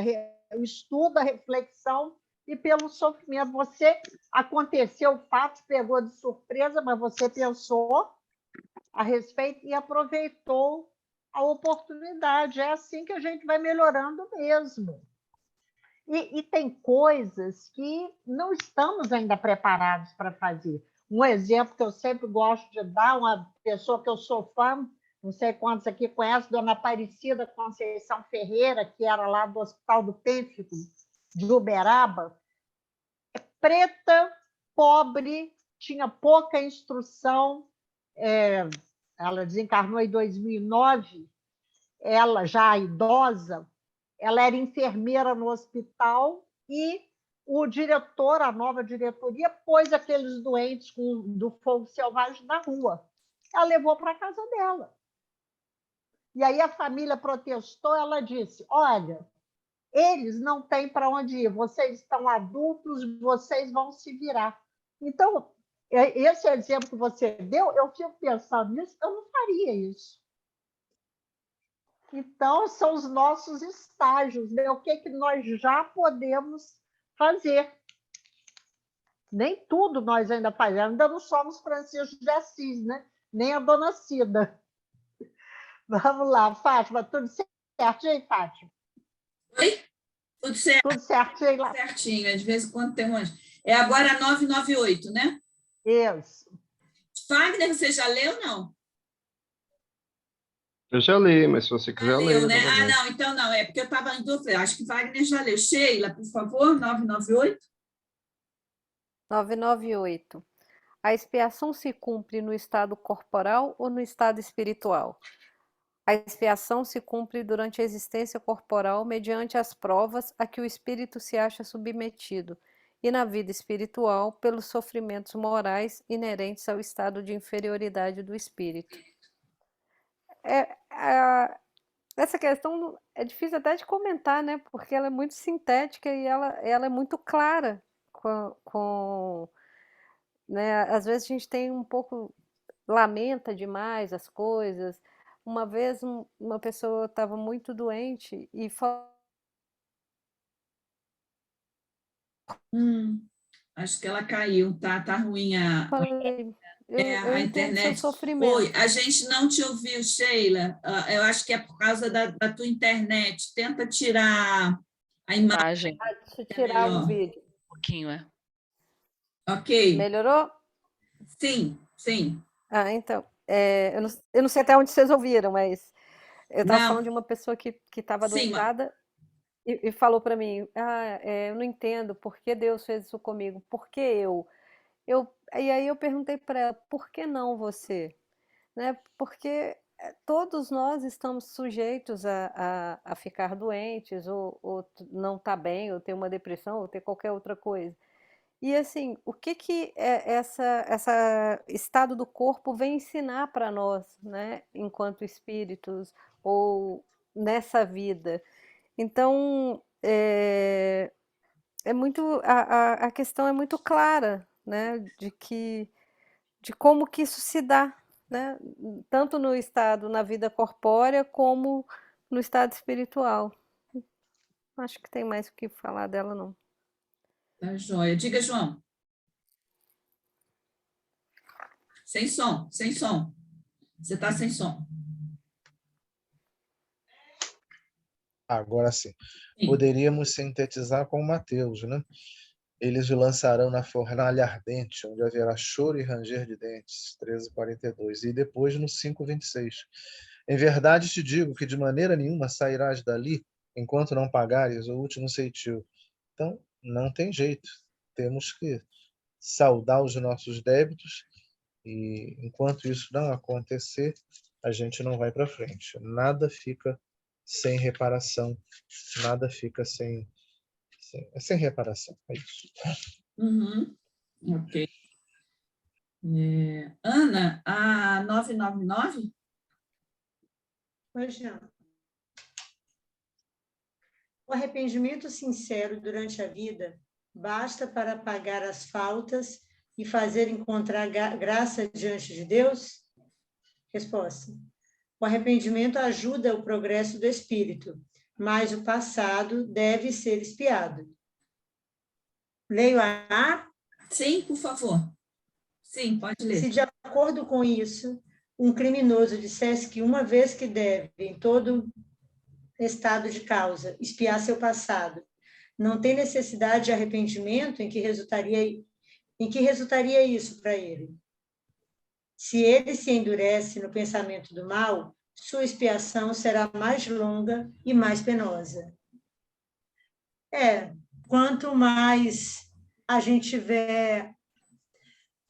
o estudo, a reflexão e pelo sofrimento. Você aconteceu o fato, pegou de surpresa, mas você pensou a respeito e aproveitou a oportunidade. É assim que a gente vai melhorando mesmo. E tem coisas que não estamos ainda preparados para fazer. Um exemplo que eu sempre gosto de dar, uma pessoa que eu sou fã, não sei quantos aqui conhecem, Dona Aparecida Conceição Ferreira, que era lá do Hospital do Pênfico, de Uberaba, preta, pobre, tinha pouca instrução, ela desencarnou em 2009, ela já idosa, ela era enfermeira no hospital e o diretor, a nova diretoria, pôs aqueles doentes do fogo selvagem na rua. Ela levou para a casa dela. E aí a família protestou, ela disse, olha, eles não têm para onde ir, vocês estão adultos, vocês vão se virar. Então, esse exemplo que você deu, eu fico pensando nisso, eu não faria isso. Então, são os nossos estágios, né? O que nós já podemos fazer. Nem tudo nós ainda fazemos, ainda não somos Francisco de Assis, né? Nem a Dona Cida. Vamos lá, Fátima, tudo certinho, Fátima? Oi? Tudo certo. Tudo certinho lá. Certinho, de vez em quando tem um. É agora 998, né? Isso. Fagner, você já leu ou não? Eu já li, mas se você quiser ler. Né? Não, então não, é porque eu estava em dúvida. Acho que Wagner já leu. Sheila, por favor, 998. 998. A expiação se cumpre no estado corporal ou no estado espiritual? A expiação se cumpre durante a existência corporal mediante as provas a que o espírito se acha submetido, e na vida espiritual pelos sofrimentos morais inerentes ao estado de inferioridade do espírito. Essa questão é difícil até de comentar, né? Porque ela é muito sintética e ela é muito clara né? Às vezes a gente tem um pouco, lamenta demais as coisas, uma vez uma pessoa estava muito doente e Acho que ela caiu, tá ruim falei, eu a entendo seu internet. sofrimento. Oi, a gente não te ouviu, Sheila. Eu acho que é por causa da tua internet. Tenta tirar a imagem. Deixa eu tirar o vídeo. Um pouquinho, é. Ok. Melhorou? Sim, sim. Então, eu não sei até onde vocês ouviram, mas eu estava Não. falando de uma pessoa que estava Sim, adoentada e falou para mim, eu não entendo por que Deus fez isso comigo, por que eu? E aí eu perguntei para ela, por que não você? Né? Porque todos nós estamos sujeitos a ficar doentes, ou não estar bem, ou ter uma depressão, ou ter qualquer outra coisa. E assim, o que essa estado do corpo vem ensinar para nós, né, enquanto espíritos ou nessa vida? Então, a questão é muito clara, né, de como que isso se dá, né, tanto no estado, na vida corpórea, como no estado espiritual. Acho que tem mais o que falar dela, não. Tá joia. Diga, João. Sem som, sem som. Você está sem som. Agora sim. Sim. Poderíamos sintetizar com Mateus, né? Eles o lançarão na fornalha ardente, onde haverá choro e ranger de dentes, 13:42. E depois no 5:26. Em verdade te digo que de maneira nenhuma sairás dali enquanto não pagares o último ceitil. Então, não tem jeito. Temos que saldar os nossos débitos e enquanto isso não acontecer, a gente não vai para frente. Nada fica sem reparação, nada fica sem reparação. É isso. Uhum. Ok. Ana, a 999? Pois não. O arrependimento sincero durante a vida basta para pagar as faltas e fazer encontrar graça diante de Deus? Resposta. O arrependimento ajuda o progresso do espírito, mas o passado deve ser expiado. Leio a... Sim, por favor. Sim, pode ler. Se de acordo com isso, um criminoso dissesse que uma vez que deve, em todo estado de causa, expiar seu passado, não tem necessidade de arrependimento, em que resultaria isso para ele? Se ele se endurece no pensamento do mal, sua expiação será mais longa e mais penosa. Quanto mais a gente tiver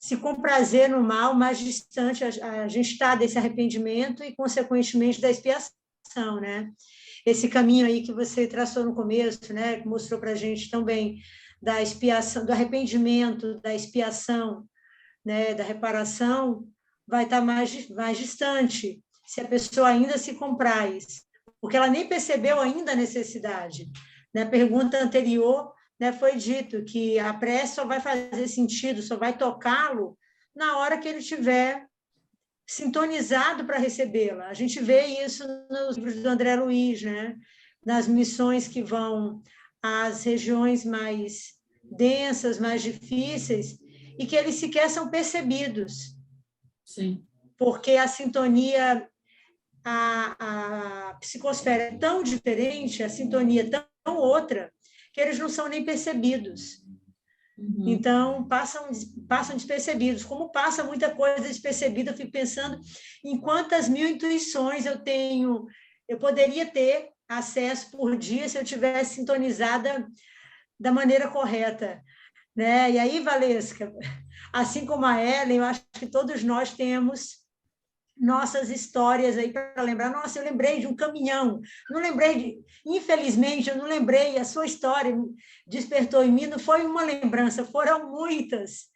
se comprazer no mal, mais distante a gente está desse arrependimento e, consequentemente, da expiação, né? Esse caminho aí que você traçou no começo, né, que mostrou para a gente também da expiação, do arrependimento, da expiação, né, da reparação, vai estar mais distante se a pessoa ainda se compraz, porque ela nem percebeu ainda a necessidade. Na pergunta anterior, né, foi dito que a prece só vai fazer sentido, só vai tocá-lo na hora que ele estiver sintonizado para recebê-la. A gente vê isso nos livros do André Luiz, né? Nas missões que vão às regiões mais densas, mais difíceis, e que eles sequer são percebidos. Sim. Porque a sintonia, a psicosfera é tão diferente, a sintonia é tão outra, que eles não são nem percebidos. Uhum. Então, passam despercebidos. Como passa muita coisa despercebida, eu fico pensando em quantas mil intuições eu poderia ter acesso por dia se eu tivesse sintonizada da maneira correta. Né? E aí, Valesca, assim como a Ellen, eu acho que todos nós temos nossas histórias aí para lembrar. Nossa, eu lembrei de um caminhão, infelizmente, eu não lembrei, a sua história despertou em mim, não foi uma lembrança, foram muitas,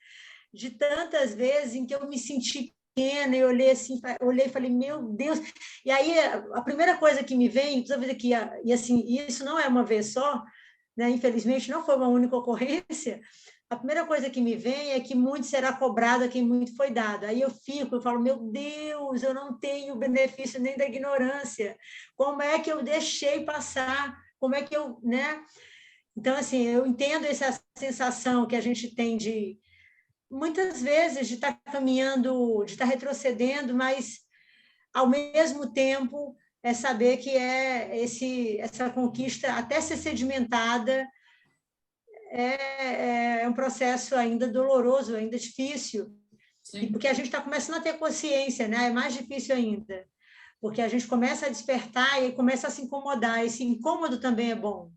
de tantas vezes em que eu me senti pequena, e olhei e falei, meu Deus, e aí a primeira coisa que me vem, toda vez aqui, e assim, isso não é uma vez só, né? Infelizmente não foi uma única ocorrência, a primeira coisa que me vem é que muito será cobrado a quem muito foi dado. Aí eu falo, meu Deus, eu não tenho benefício nem da ignorância. Como é que eu deixei passar? Como é que eu, né? Então, assim, eu entendo essa sensação que a gente tem de, muitas vezes, de estar caminhando, de estar retrocedendo, mas, ao mesmo tempo, é saber que essa conquista, até ser sedimentada, é um processo ainda doloroso, ainda difícil, Sim. porque a gente está começando a ter consciência, né? É mais difícil ainda, porque a gente começa a despertar e começa a se incomodar, esse incômodo também é bom.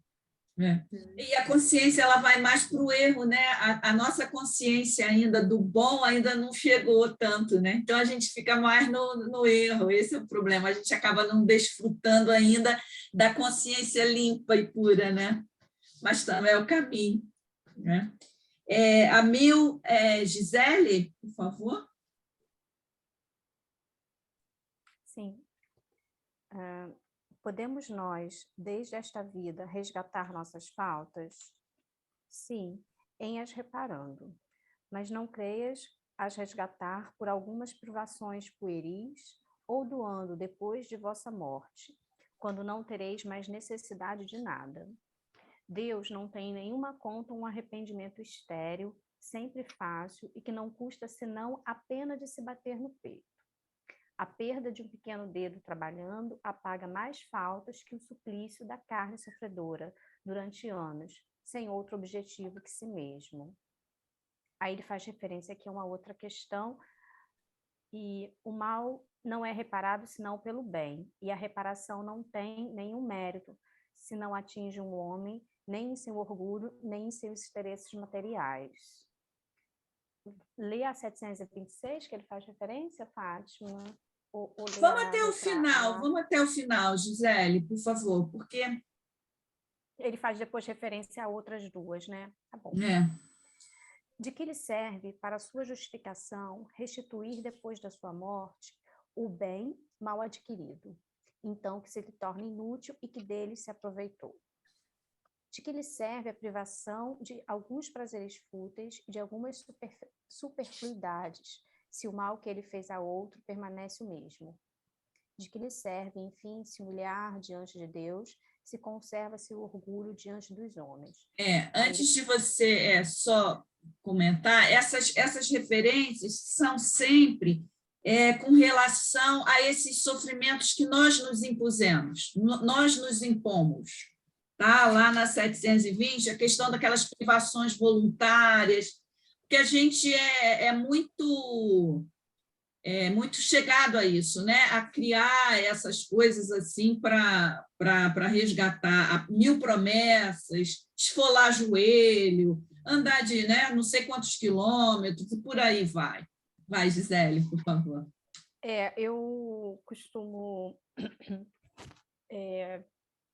É. E a consciência ela vai mais para o erro, né? A nossa consciência ainda do bom ainda não chegou tanto, né? Então a gente fica mais no erro, esse é o problema. A gente acaba não desfrutando ainda da consciência limpa e pura, né? Mas também é o caminho, né? Gisele, por favor. Sim. Podemos nós, desde esta vida, resgatar nossas faltas? Sim, em as reparando. Mas não creias as resgatar por algumas privações pueris ou doando depois de vossa morte, quando não tereis mais necessidade de nada. Deus não tem em nenhuma conta um arrependimento estéril, sempre fácil e que não custa senão a pena de se bater no peito. A perda de um pequeno dedo trabalhando apaga mais faltas que o suplício da carne sofredora durante anos, sem outro objetivo que si mesmo. Aí ele faz referência aqui a uma outra questão, e o mal não é reparado senão pelo bem, e a reparação não tem nenhum mérito, se não atinge um homem, nem em seu orgulho, nem em seus interesses materiais. Lê a 726, que ele faz referência, Fátima? Vamos até o final, Gisele, por favor, porque... Ele faz depois referência a outras duas, né? Tá bom. De que lhe serve, para sua justificação, restituir depois da sua morte o bem mal adquirido, então que se lhe torne inútil e que dele se aproveitou? De que lhe serve a privação de alguns prazeres fúteis, de algumas superfluidades, se o mal que ele fez a outro permanece o mesmo? De que lhe serve, enfim, se humilhar diante de Deus, se conserva seu orgulho diante dos homens? Antes de você só comentar, essas referências são sempre com relação a esses sofrimentos que nós nos impusemos, nós nos impomos. Tá? Lá na 720, a questão daquelas privações voluntárias, porque a gente é muito chegado a isso, né? A criar essas coisas assim para resgatar 1000 promessas, esfolar joelho, andar de não sei quantos quilômetros, e por aí vai. Vai, Gisele, por favor. Eu costumo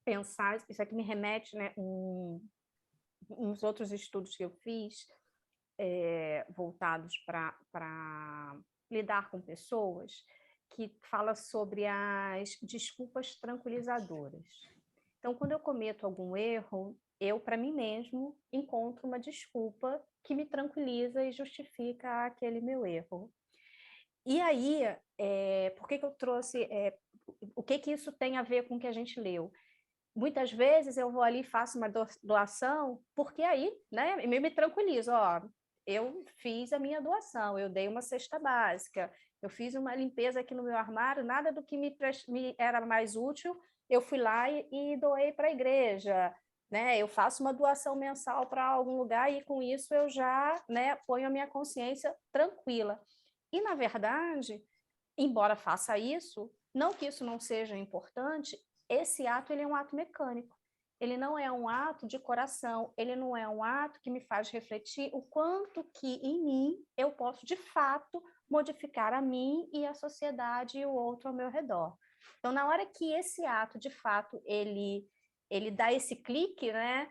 pensar, isso aqui me remete, né, uns outros estudos que eu fiz, voltados para lidar com pessoas, que fala sobre as desculpas tranquilizadoras. Então, quando eu cometo algum erro, eu, para mim mesmo, encontro uma desculpa que me tranquiliza e justifica aquele meu erro. E aí, por que eu trouxe... o que isso tem a ver com o que a gente leu? Muitas vezes eu vou ali e faço uma doação, porque aí, né, me tranquilizo, eu fiz a minha doação, eu dei uma cesta básica, eu fiz uma limpeza aqui no meu armário, nada do que me era mais útil, eu fui lá e doei para a igreja, né? Eu faço uma doação mensal para algum lugar e com isso eu já, né, ponho a minha consciência tranquila. E, na verdade, embora faça isso, não que isso não seja importante, esse ato ele é um ato mecânico. Ele não é um ato de coração, ele não é um ato que me faz refletir o quanto que em mim eu posso, de fato, modificar a mim e a sociedade e o outro ao meu redor. Então, na hora que esse ato, de fato, ele dá esse clique, né?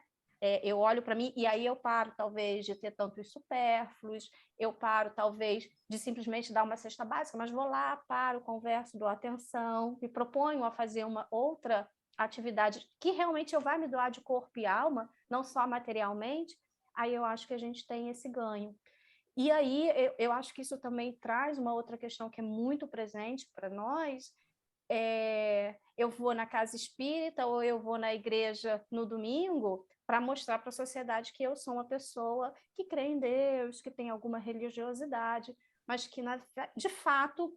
Eu olho para mim e aí eu paro, talvez, de ter tantos supérfluos, eu paro, talvez, de simplesmente dar uma cesta básica, mas vou lá, paro, converso, dou atenção, me proponho a fazer uma outra atividade que realmente eu vá me doar de corpo e alma, não só materialmente, aí eu acho que a gente tem esse ganho. E aí eu acho que isso também traz uma outra questão que é muito presente para nós. Eu vou na casa espírita ou eu vou na igreja no domingo para mostrar para a sociedade que eu sou uma pessoa que crê em Deus, que tem alguma religiosidade, mas que, de fato,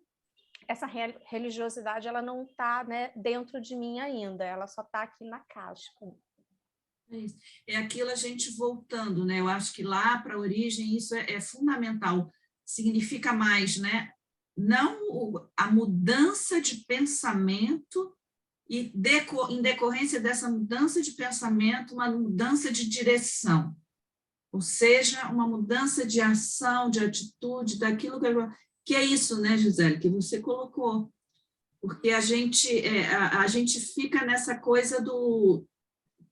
essa religiosidade ela não está, né, dentro de mim ainda, ela só está aqui na casca. É isso. É aquilo a gente voltando, né? Eu acho que lá para a origem isso é fundamental. Significa mais, né? Não a mudança de pensamento e em decorrência dessa mudança de pensamento, uma mudança de direção. Ou seja, uma mudança de ação, de atitude, daquilo que é isso, né, Gisele, que você colocou. Porque a gente fica nessa coisa do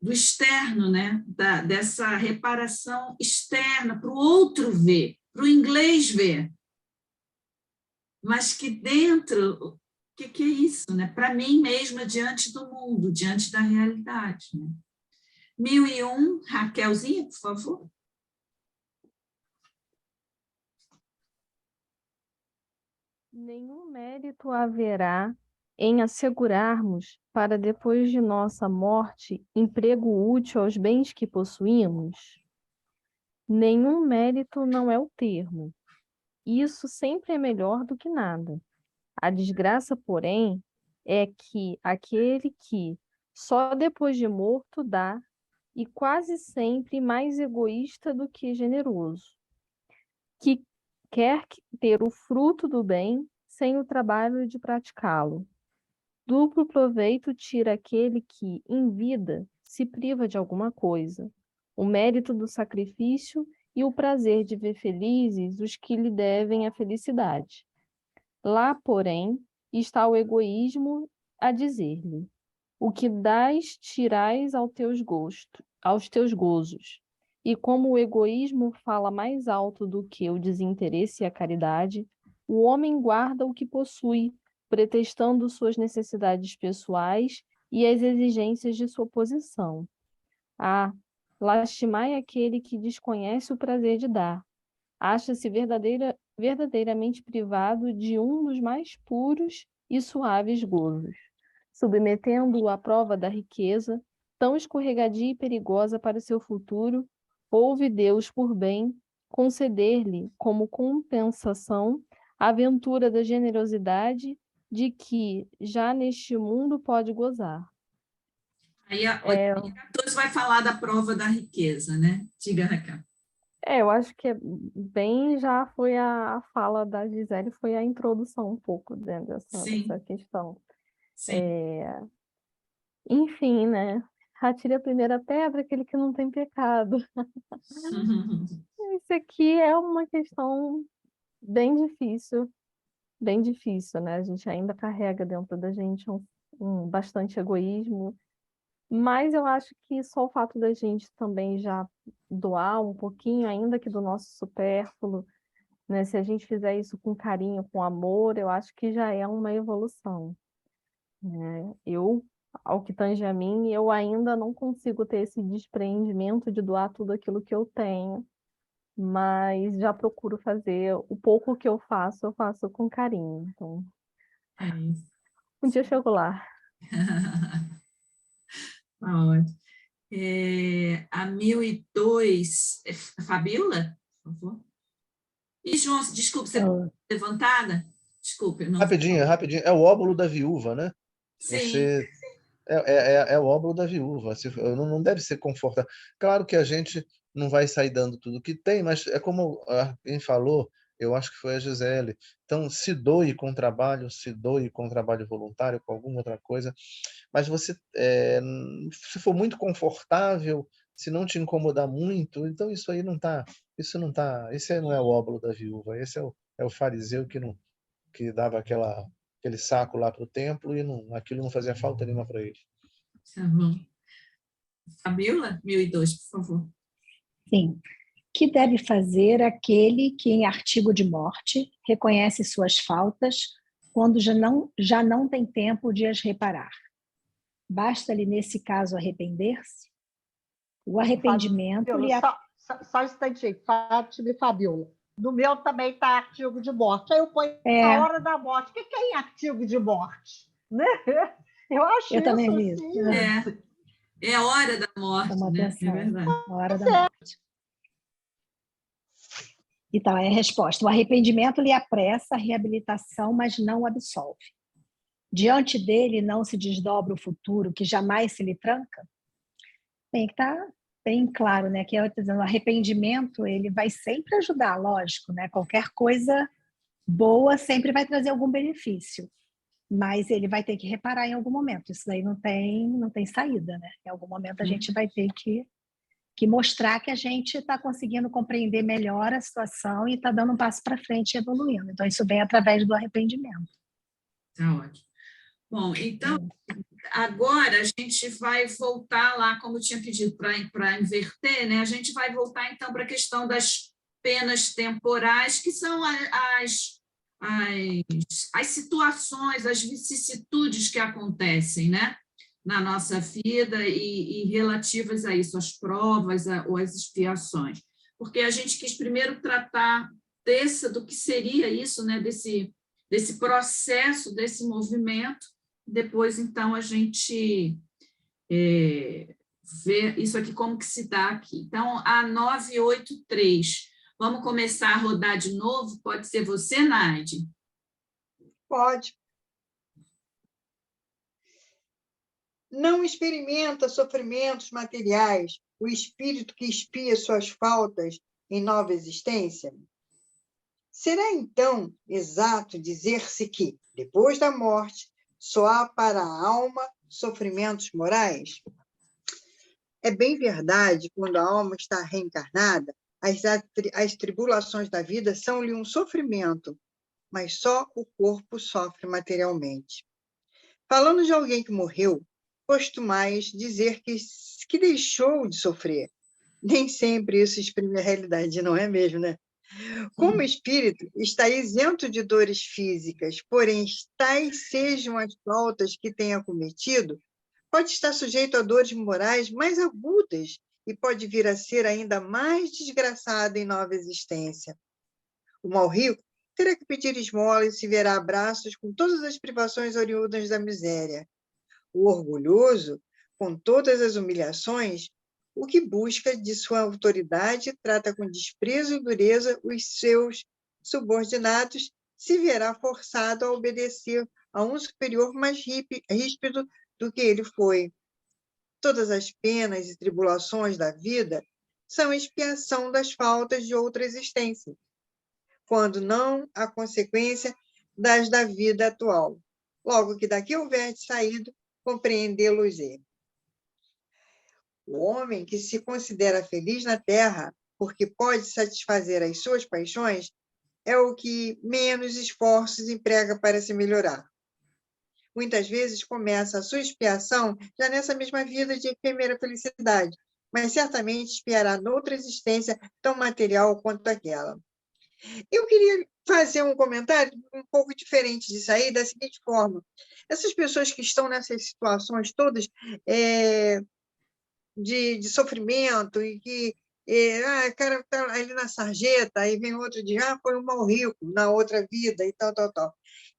externo, né? Dessa reparação externa, para o outro ver, para o inglês ver. Mas que dentro, o que é isso? Né? Para mim mesma, diante do mundo, diante da realidade. Né? 1001, Raquelzinha, por favor. Nenhum mérito haverá em assegurarmos, para depois de nossa morte, emprego útil aos bens que possuímos? Nenhum mérito não é o termo. Isso sempre é melhor do que nada. A desgraça, porém, é que aquele que só depois de morto dá, e quase sempre mais egoísta do que generoso, que quer ter o fruto do bem sem o trabalho de praticá-lo. Duplo proveito tira aquele que, em vida, se priva de alguma coisa, o mérito do sacrifício e o prazer de ver felizes os que lhe devem a felicidade. Lá, porém, está o egoísmo a dizer-lhe: o que dás, tirais aos teus gozos. E como o egoísmo fala mais alto do que o desinteresse e a caridade, o homem guarda o que possui, pretextando suas necessidades pessoais e as exigências de sua posição. Lastimai aquele que desconhece o prazer de dar. Acha-se verdadeiramente privado de um dos mais puros e suaves gozos, submetendo-o à prova da riqueza, tão escorregadia e perigosa para o seu futuro, houve Deus por bem conceder-lhe, como compensação, a aventura da generosidade de que já neste mundo pode gozar. Aí a 14 vai falar da prova da riqueza, né? Diga, Raquel. Eu acho que já foi a fala da Gisele, foi a introdução um pouco dentro dessa questão. Enfim, né? Atire a primeira pedra, aquele que não tem pecado. Isso aqui é uma questão bem difícil, né? A gente ainda carrega dentro da gente bastante egoísmo, mas eu acho que só o fato da gente também já doar um pouquinho, ainda que do nosso supérfluo, né? Se a gente fizer isso com carinho, com amor, eu acho que já é uma evolução, né? Ao que tange a mim, eu ainda não consigo ter esse desprendimento de doar tudo aquilo que eu tenho, mas já procuro fazer o pouco que eu faço com carinho. Então, um dia eu chego lá. Ótimo. A 1002, Fabíola, por favor. E, João, desculpe, você está levantada? Desculpe. Não... Rapidinho. É o óbolo da viúva, né? Sim. É o óbolo da viúva. Não deve ser confortável. Claro que a gente não vai sair dando tudo que tem, mas é como quem falou, eu acho que foi a Gisele. Então, se doe com trabalho voluntário, com alguma outra coisa. Mas você, se for muito confortável, se não te incomodar muito, então isso aí não tá. Esse não é o óbolo da viúva. Esse é o fariseu que dava aquele saco lá para o templo e aquilo não fazia falta nenhuma para ele. Tá bom. Fabíola, 1002, por favor. Sim. Que deve fazer aquele que, em artigo de morte, reconhece suas faltas quando já não tem tempo de as reparar? Basta-lhe, nesse caso, arrepender-se? O arrependimento Só um instantinho, Fátima e Fabiola. No meu também está artigo de morte. Aí eu ponho É. a hora da morte. O que é em artigo de morte? Né? Eu acho Eu também vi assim. isso. É a hora da morte, Chamou né? atenção. É verdade. A hora da morte. Então, é a resposta. O arrependimento lhe apressa a reabilitação, mas não o absolve. Diante dele não se desdobra o futuro, que jamais se lhe tranca? Tem que estar bem claro, né? Que eu estou dizendo, o arrependimento ele vai sempre ajudar, lógico, né? Qualquer coisa boa sempre vai trazer algum benefício, mas ele vai ter que reparar em algum momento. Isso daí não tem saída, né? Em algum momento a gente vai ter que mostrar que a gente está conseguindo compreender melhor a situação e está dando um passo para frente e evoluindo. Então, isso vem através do arrependimento. Tá ótimo. Bom, então, agora a gente vai voltar lá, como eu tinha pedido para inverter, né? A gente vai voltar, então, para a questão das penas temporais, que são as situações, as vicissitudes que acontecem, né? Na nossa vida e relativas a isso, as provas ou as expiações. Porque a gente quis primeiro tratar do que seria isso, né? Desse processo, desse movimento. Depois, então, a gente vê isso aqui, como que se dá aqui. Então, a 983. Vamos começar a rodar de novo? Pode ser você, Naide? Pode. Não experimenta sofrimentos materiais o espírito que expia suas faltas em nova existência? Será, então, exato dizer-se que, depois da morte, só há para a alma sofrimentos morais? É bem verdade, quando a alma está reencarnada, as tribulações da vida são-lhe um sofrimento, mas só o corpo sofre materialmente. Falando de alguém que morreu, costumais dizer que deixou de sofrer. Nem sempre isso exprime a realidade, não é mesmo, né? Como espírito, está isento de dores físicas, porém, tais sejam as faltas que tenha cometido, pode estar sujeito a dores morais mais agudas e pode vir a ser ainda mais desgraçado em nova existência. O mal rico terá que pedir esmola e se verá a braços com todas as privações oriundas da miséria. O orgulhoso, com todas as humilhações, o que busca de sua autoridade trata com desprezo e dureza os seus subordinados, se verá forçado a obedecer a um superior mais ríspido do que ele foi. Todas as penas e tribulações da vida são expiação das faltas de outra existência, quando não a consequência das da vida atual. Logo que daqui houver saído, compreendê-los-é. O homem que se considera feliz na terra, porque pode satisfazer as suas paixões, é o que menos esforços emprega para se melhorar. Muitas vezes começa a sua expiação já nessa mesma vida de efêmera felicidade, mas certamente expiará noutra existência tão material quanto aquela. Eu queria fazer um comentário um pouco diferente disso aí, da seguinte forma. Essas pessoas que estão nessas situações todas de sofrimento e que o cara está ali na sarjeta, aí vem outro de foi um mal rico na outra vida e tal.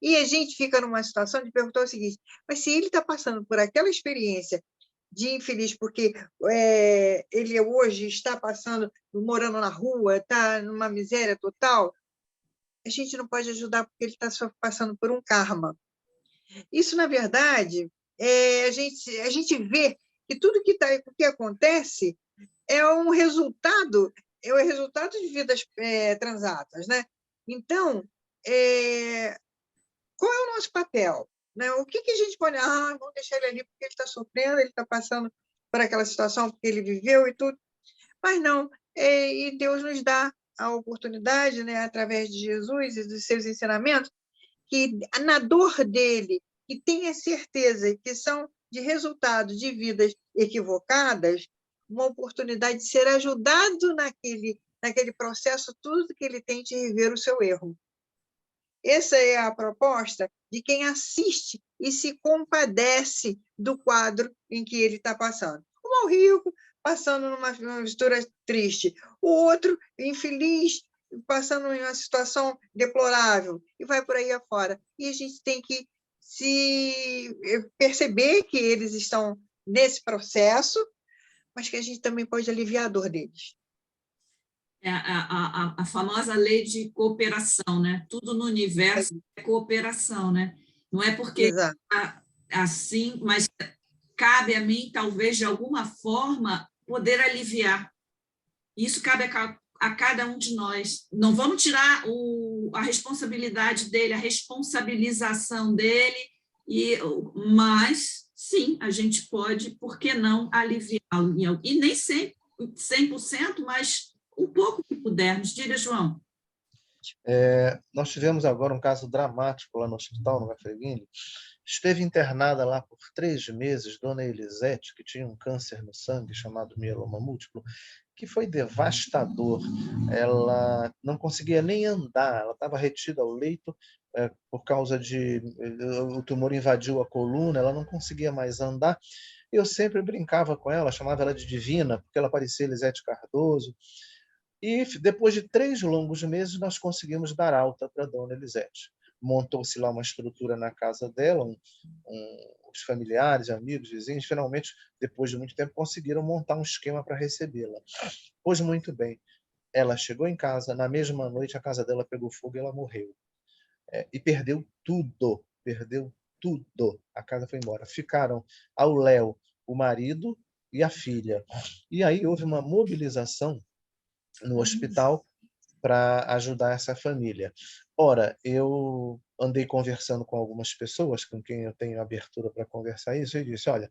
E a gente fica numa situação de perguntar o seguinte, mas se ele está passando por aquela experiência de infeliz, porque ele hoje está morando na rua, está numa miséria total, a gente não pode ajudar porque ele está passando por um karma. Isso, na verdade, a gente vê que tudo que acontece é um resultado, de vidas transatas, né? Então, qual é o nosso papel? Né? O que a gente pode... vamos deixar ele ali porque ele está sofrendo, ele está passando por aquela situação porque ele viveu e tudo. Mas não, e Deus nos dá a oportunidade, né, através de Jesus e dos seus ensinamentos, que na dor dele, que tenha certeza que são de resultado de vidas equivocadas, uma oportunidade de ser ajudado naquele processo, tudo que ele tem de rever o seu erro. Essa é a proposta de quem assiste e se compadece do quadro em que ele está passando. O mal rico passando numa mistura triste, o outro infeliz, passando em uma situação deplorável, e vai por aí afora. E a gente tem que se perceber que eles estão nesse processo, mas que a gente também pode aliviar a dor deles. É a famosa lei de cooperação, né? Tudo no universo é cooperação, né? Não é porque Exato. assim, mas cabe a mim, talvez, de alguma forma, poder aliviar. Isso cabe a cada um de nós. Não vamos tirar a responsabilidade dele, a responsabilização dele, mas, sim, a gente pode, por que não, aliviá-lo? E nem sempre 100%, mas um pouco que pudermos. Diga, João. Nós tivemos agora um caso dramático lá no hospital, no Mafreguini. Esteve internada lá por 3 meses Dona Elisete, que tinha um câncer no sangue chamado mieloma múltiplo, que foi devastador. Ela não conseguia nem andar, ela estava retida ao leito por causa de... O tumor invadiu a coluna, ela não conseguia mais andar. Eu sempre brincava com ela, chamava ela de Divina, porque ela parecia Elisete Cardoso. E depois de 3 longos meses, nós conseguimos dar alta para a Dona Elisete. Montou-se lá uma estrutura na casa dela, os familiares, amigos, vizinhos, finalmente, depois de muito tempo, conseguiram montar um esquema para recebê-la. Pois muito bem, ela chegou em casa, na mesma noite a casa dela pegou fogo e ela morreu. E perdeu tudo, a casa foi embora. Ficaram ao léu o marido e a filha. E aí houve uma mobilização no hospital para ajudar essa família. Ora, eu andei conversando com algumas pessoas com quem eu tenho abertura para conversar isso e disse, olha,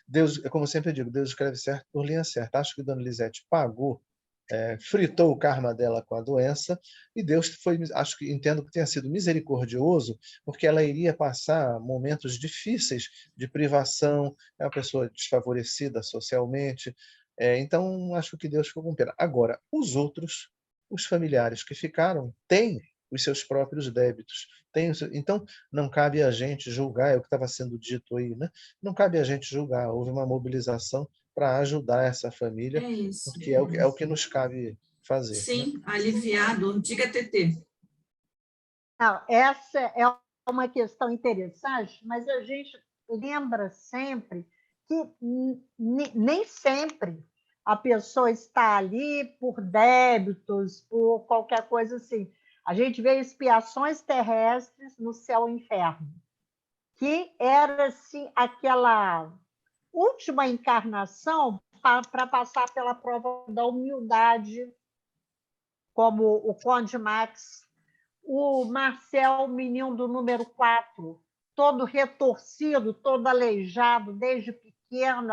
Deus, como eu sempre digo, Deus escreve certo por linha certa. Acho que Dona Lisete pagou, fritou o karma dela com a doença e Deus foi, entendo que tenha sido misericordioso, porque ela iria passar momentos difíceis de privação, é uma pessoa desfavorecida socialmente, então acho que Deus ficou com pena. Agora, os familiares que ficaram têm os seus próprios débitos. Então, não cabe a gente julgar, é o que estava sendo dito aí, né? Não cabe a gente julgar, houve uma mobilização para ajudar essa família, porque é o que nos cabe fazer. Sim, né? aliviado. Diga, Tetê. Não, essa é uma questão interessante, mas a gente lembra sempre que nem sempre a pessoa está ali por débitos, por qualquer coisa assim. A gente vê expiações terrestres no céu e inferno, que era assim, aquela última encarnação para passar pela prova da humildade, como o Conde Max, o Marcel, menino do número 4, todo retorcido, todo aleijado, desde pequeno,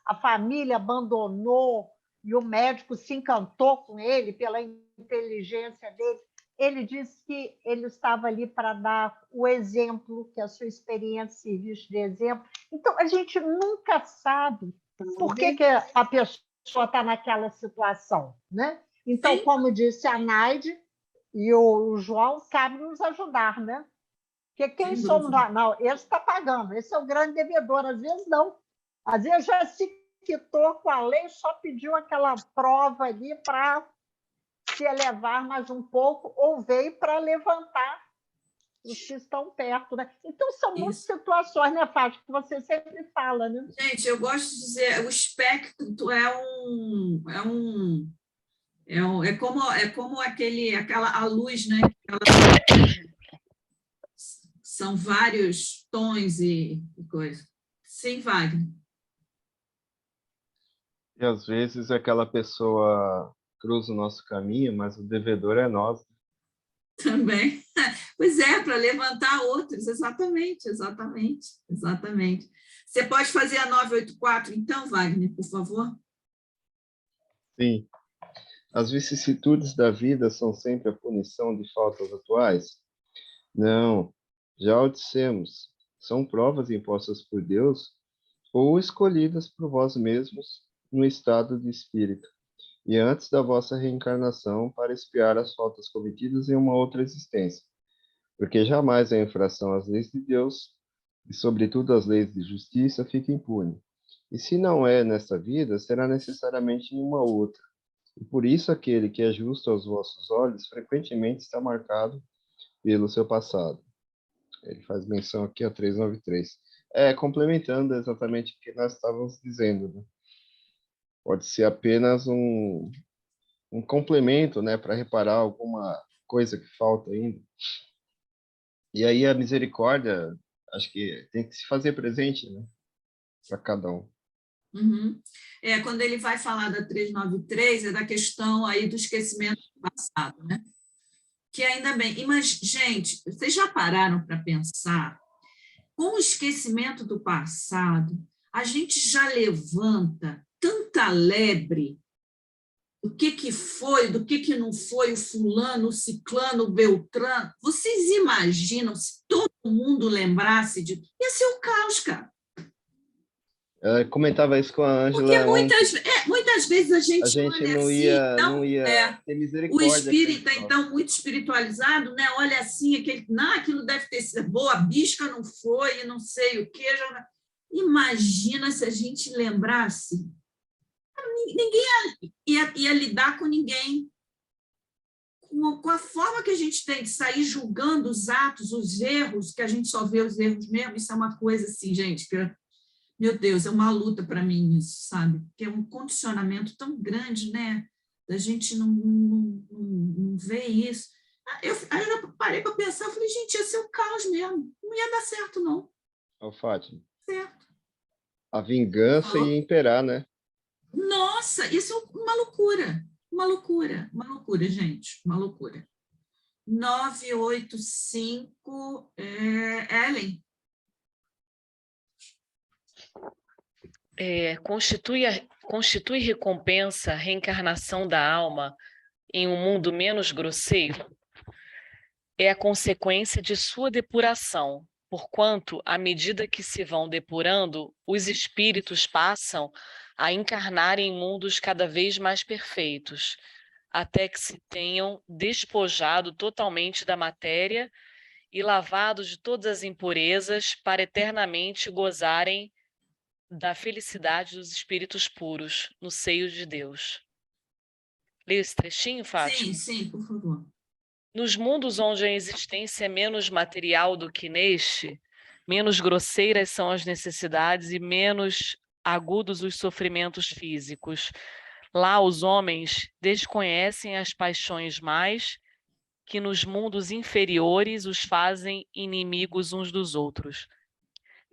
a família abandonou e o médico se encantou com ele pela inteligência dele. Ele disse que ele estava ali para dar o exemplo, que a sua experiência serviço de exemplo. Então, a gente nunca sabe por que a pessoa está naquela situação, né? Então, como disse a Naide e o João, cabe nos ajudar, né? Porque quem somos nós? Não, esse está pagando, esse é o grande devedor. Às vezes não. Às vezes já se quitou com a lei, só pediu aquela prova ali para se elevar mais um pouco, ou veio para levantar os que estão perto, né? Então, são muitas situações, né, Fátima, que você sempre fala, né? Gente, eu gosto de dizer, o espectro é como a luz, né? São vários tons e coisa. Sim, Wagner. E às vezes aquela pessoa cruza o nosso caminho, mas o devedor é nós. Também. Pois é, para levantar outros, exatamente. Você pode fazer a 984, então, Wagner, por favor? Sim. As vicissitudes da vida são sempre a punição de faltas atuais? Não, já o dissemos. São provas impostas por Deus ou escolhidas por vós mesmos no estado de espírito, e antes da vossa reencarnação para expiar as faltas cometidas em uma outra existência. Porque jamais a infração às leis de Deus, e sobretudo às leis de justiça, fica impune. E se não é nesta vida, será necessariamente em uma outra. E por isso aquele que é justo aos vossos olhos frequentemente está marcado pelo seu passado. Ele faz menção aqui a 393. Complementando exatamente o que nós estávamos dizendo, né? Pode ser apenas um complemento, né, para reparar alguma coisa que falta ainda. E aí a misericórdia, acho que tem que se fazer presente, né, para cada um. Uhum. Quando ele vai falar da 393, é da questão aí do esquecimento do passado, né? Que ainda bem. Mas, gente, vocês já pararam para pensar? Com o esquecimento do passado, a gente já levanta tanta lebre do que foi, do que não foi, o fulano, o ciclano, o beltrano. Vocês imaginam se todo mundo lembrasse de... Ia ser o caos, cara. Eu comentava isso com a Ângela. Porque muitas vezes a gente olha não assim, ia ter misericórdia. O espírita, então, muito espiritualizado, né? Olha assim, aquilo deve ter sido boa, a bisca não foi, não sei o quê. Imagina se a gente lembrasse. Ninguém ia lidar com ninguém. Com a forma que a gente tem de sair julgando os atos, os erros, que a gente só vê os erros mesmo, isso é uma coisa assim, gente, que... Meu Deus, é uma luta para mim isso, sabe? Porque é um condicionamento tão grande, né? Da gente não ver isso. Aí eu parei para pensar, eu falei, gente, ia ser um caos mesmo. Não ia dar certo, não. Fátima. Certo. A vingança ia imperar, né? Nossa, isso é uma loucura. Uma loucura, gente. Uma loucura. 985, Ellen. Constitui recompensa a reencarnação da alma em um mundo menos grosseiro? É a consequência de sua depuração, porquanto, à medida que se vão depurando, os espíritos passam a encarnar em mundos cada vez mais perfeitos, até que se tenham despojado totalmente da matéria e lavado de todas as impurezas para eternamente gozarem da felicidade dos espíritos puros no seio de Deus. Leia esse trechinho, Fátima? Sim, por favor. Nos mundos onde a existência é menos material do que neste, menos grosseiras são as necessidades e menos agudos os sofrimentos físicos. Lá os homens desconhecem as paixões mais que nos mundos inferiores os fazem inimigos uns dos outros.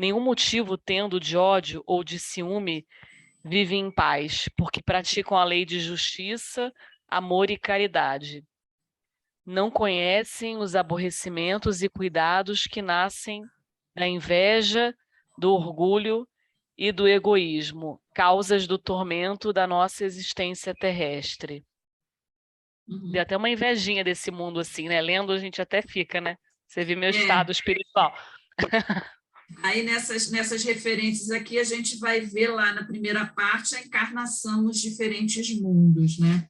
Nenhum motivo tendo de ódio ou de ciúme vivem em paz, porque praticam a lei de justiça, amor e caridade. Não conhecem os aborrecimentos e cuidados que nascem da inveja, do orgulho e do egoísmo, causas do tormento da nossa existência terrestre. Deu até uma invejinha desse mundo assim, né? Lendo a gente até fica, né? Você vê meu estado espiritual. Aí, nessas referências aqui, a gente vai ver lá na primeira parte a encarnação nos diferentes mundos, né?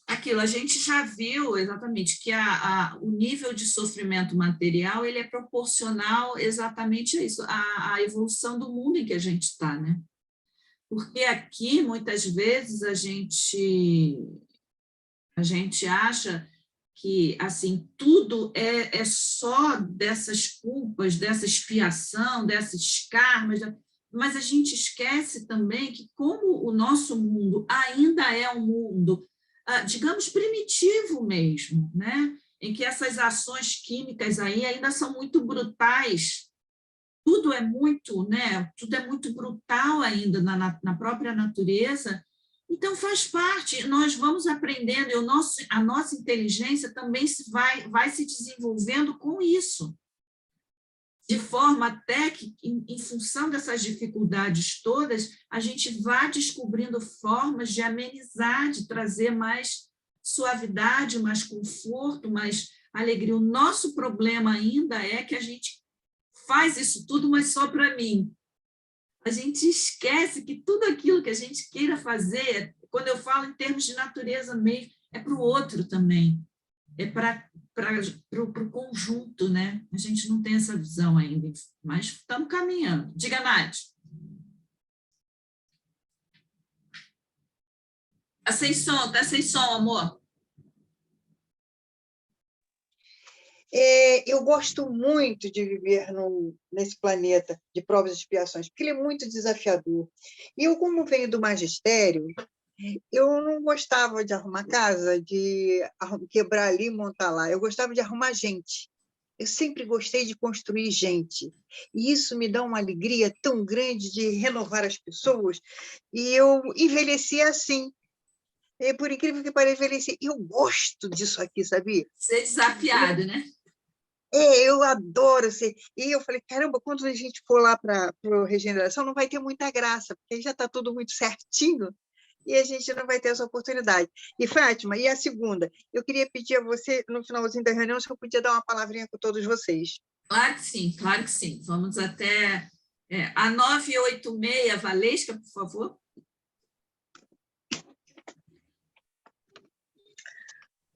Aquilo, a gente já viu exatamente que o nível de sofrimento material ele é proporcional exatamente a isso, a evolução do mundo em que a gente está, né? Porque aqui, muitas vezes, a gente acha que assim tudo é só dessas culpas, dessa expiação, desses karmas, mas a gente esquece também que como o nosso mundo ainda é um mundo, digamos, primitivo mesmo, né? Em que essas ações químicas aí ainda são muito brutais, tudo é muito, né? Tudo é muito brutal ainda na própria natureza. Então, faz parte, nós vamos aprendendo, e a nossa inteligência também vai se desenvolvendo com isso, de forma até que, em função dessas dificuldades todas, a gente vá descobrindo formas de amenizar, de trazer mais suavidade, mais conforto, mais alegria. O nosso problema ainda é que a gente faz isso tudo, mas só para mim. A gente esquece que tudo aquilo que a gente queira fazer, quando eu falo em termos de natureza mesmo, é para o outro também. é para o conjunto, né? A gente não tem essa visão ainda, mas estamos caminhando. Diga, Nath. Tá sem som, amor. Eu gosto muito de viver nesse planeta de provas e expiações, porque ele é muito desafiador. E eu, como venho do magistério, eu não gostava de arrumar casa, de quebrar ali e montar lá. Eu gostava de arrumar gente. Eu sempre gostei de construir gente. E isso me dá uma alegria tão grande de renovar as pessoas. E eu envelheci assim. E, por incrível que pareça, envelheci. Eu gosto disso aqui, sabia? Ser desafiado, né? Eu adoro ser. E eu falei, caramba, quando a gente for lá para a regeneração, não vai ter muita graça, porque já está tudo muito certinho e a gente não vai ter essa oportunidade. E, Fátima, e a segunda? Eu queria pedir a você, no finalzinho da reunião, se eu podia dar uma palavrinha com todos vocês. Claro que sim, claro que sim. Vamos até a 986, Valesca, por favor.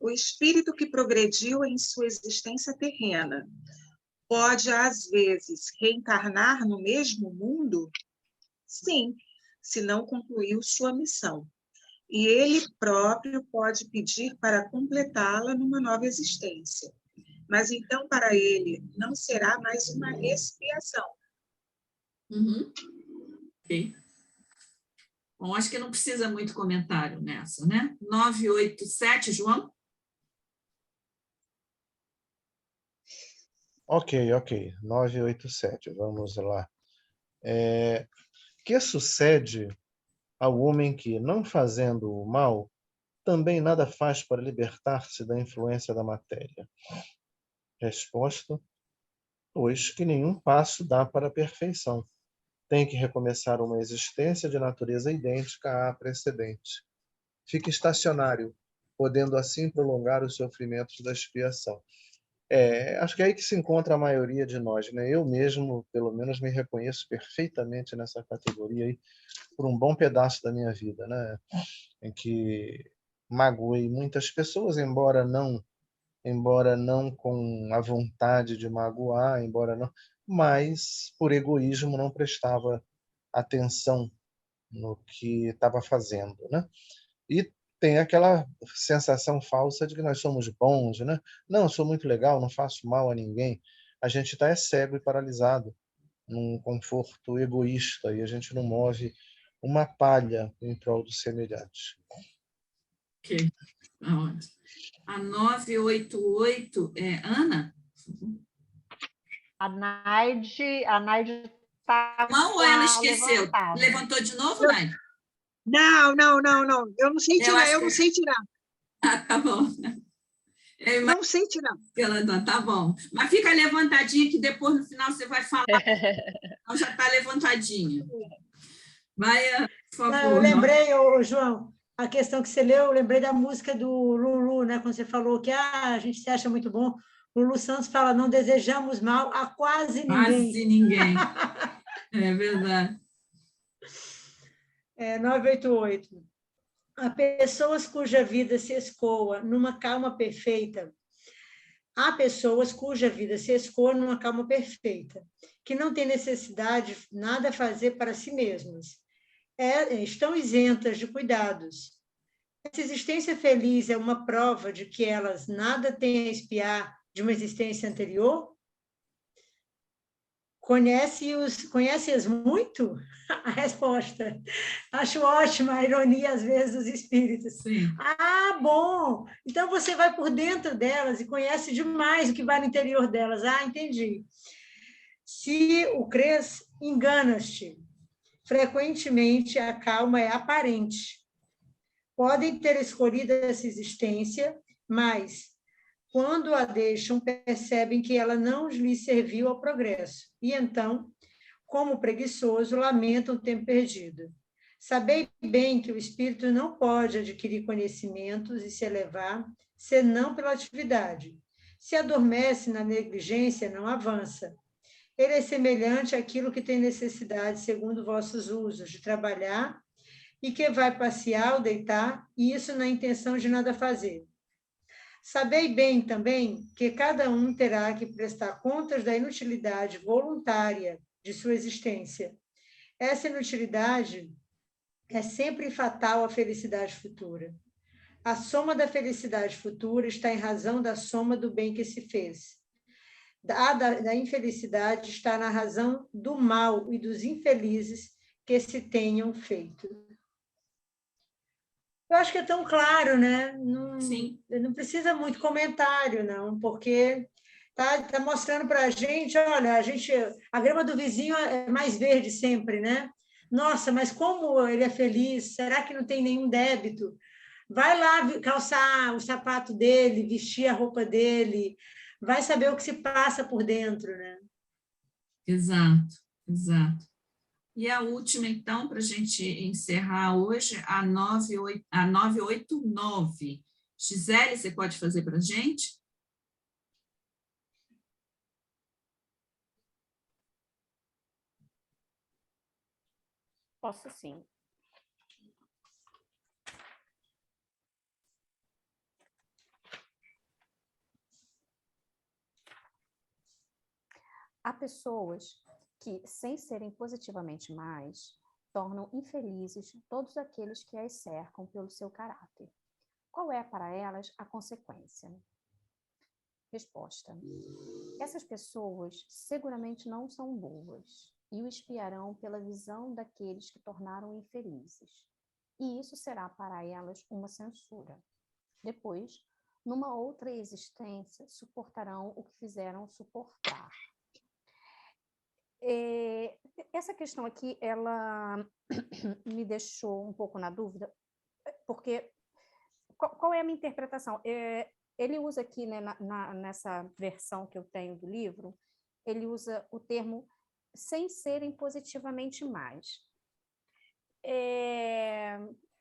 O espírito que progrediu em sua existência terrena pode, às vezes, reencarnar no mesmo mundo? Sim, se não concluiu sua missão. E ele próprio pode pedir para completá-la numa nova existência. Mas então, para ele, não será mais uma expiação. Uhum. Ok. Bom, acho que não precisa muito comentário nessa, né? 987, João? Ok. 987, vamos lá. Que sucede ao homem que, não fazendo o mal, também nada faz para libertar-se da influência da matéria? Resposta: pois que nenhum passo dá para a perfeição. Tem que recomeçar uma existência de natureza idêntica à precedente. Fica estacionário, podendo assim prolongar os sofrimentos da expiação. Acho que é aí que se encontra a maioria de nós, né? Eu mesmo, pelo menos, me reconheço perfeitamente nessa categoria aí, por um bom pedaço da minha vida, né? Em que magoei muitas pessoas, embora não com a vontade de magoar, mas por egoísmo não prestava atenção no que estava fazendo, né? E tem aquela sensação falsa de que nós somos bons, né? Não, eu sou muito legal, não faço mal a ninguém. A gente está cego e paralisado num conforto egoísta e a gente não move uma palha em prol do semelhante. Ok. A 988 é Ana? A Naide está Não, ou ela esqueceu? levantada. Levantou de novo, Naide? Não. Eu não sei tirar. Ah, tá bom. Não sei tirar. Tá bom. Mas fica levantadinha que depois, no final, você vai falar. Então, já está levantadinha. Vai, por favor. Não, eu lembrei, João, a questão que você leu, eu lembrei da música do Lulu, né? Quando você falou que a gente se acha muito bom. Lulu Santos fala, não desejamos mal a quase ninguém. Quase ninguém. É verdade. 988. Há pessoas cuja vida se escoa numa calma perfeita. Há pessoas cuja vida se escoa numa calma perfeita, que não têm necessidade de nada fazer para si mesmas. Estão isentas de cuidados. Essa existência feliz é uma prova de que elas nada têm a espiar de uma existência anterior? Conhece-as muito? A resposta. Acho ótima a ironia, às vezes, dos espíritos. Sim. Ah, bom! Então você vai por dentro delas e conhece demais o que vai no interior delas. Ah, entendi. Se o crês, enganas-te. Frequentemente, a calma é aparente. Podem ter escolhido essa existência, mas quando a deixam, percebem que ela não lhes serviu ao progresso. E então, como preguiçoso, lamentam o tempo perdido. Sabei bem que o espírito não pode adquirir conhecimentos e se elevar, senão pela atividade. Se adormece na negligência, não avança. Ele é semelhante àquilo que tem necessidade, segundo vossos usos, de trabalhar e que vai passear ou deitar, e isso na intenção de nada fazer. Sabei bem também que cada um terá que prestar contas da inutilidade voluntária de sua existência. Essa inutilidade é sempre fatal à felicidade futura. A soma da felicidade futura está em razão da soma do bem que se fez. Da infelicidade está na razão do mal e dos infelizes que se tenham feito. Eu acho que é tão claro, né? Não precisa muito comentário, não, porque tá mostrando para a gente, olha, a grama do vizinho é mais verde sempre, né? Nossa, mas como ele é feliz? Será que não tem nenhum débito? Vai lá calçar o sapato dele, vestir a roupa dele, vai saber o que se passa por dentro, né? Exato, exato. E a última, então, para a gente encerrar hoje, a 989. Gisele, você pode fazer para a gente? Posso sim. Há pessoas que, sem serem positivamente más, tornam infelizes todos aqueles que as cercam pelo seu caráter. Qual é para elas a consequência? Resposta: essas pessoas seguramente não são boas e o espiarão pela visão daqueles que tornaram infelizes. E isso será para elas uma censura. Depois, numa outra existência, suportarão o que fizeram suportar. Essa questão aqui, ela me deixou um pouco na dúvida, porque qual é a minha interpretação? Ele usa aqui, né, nessa versão que eu tenho do livro, ele usa o termo sem serem positivamente más.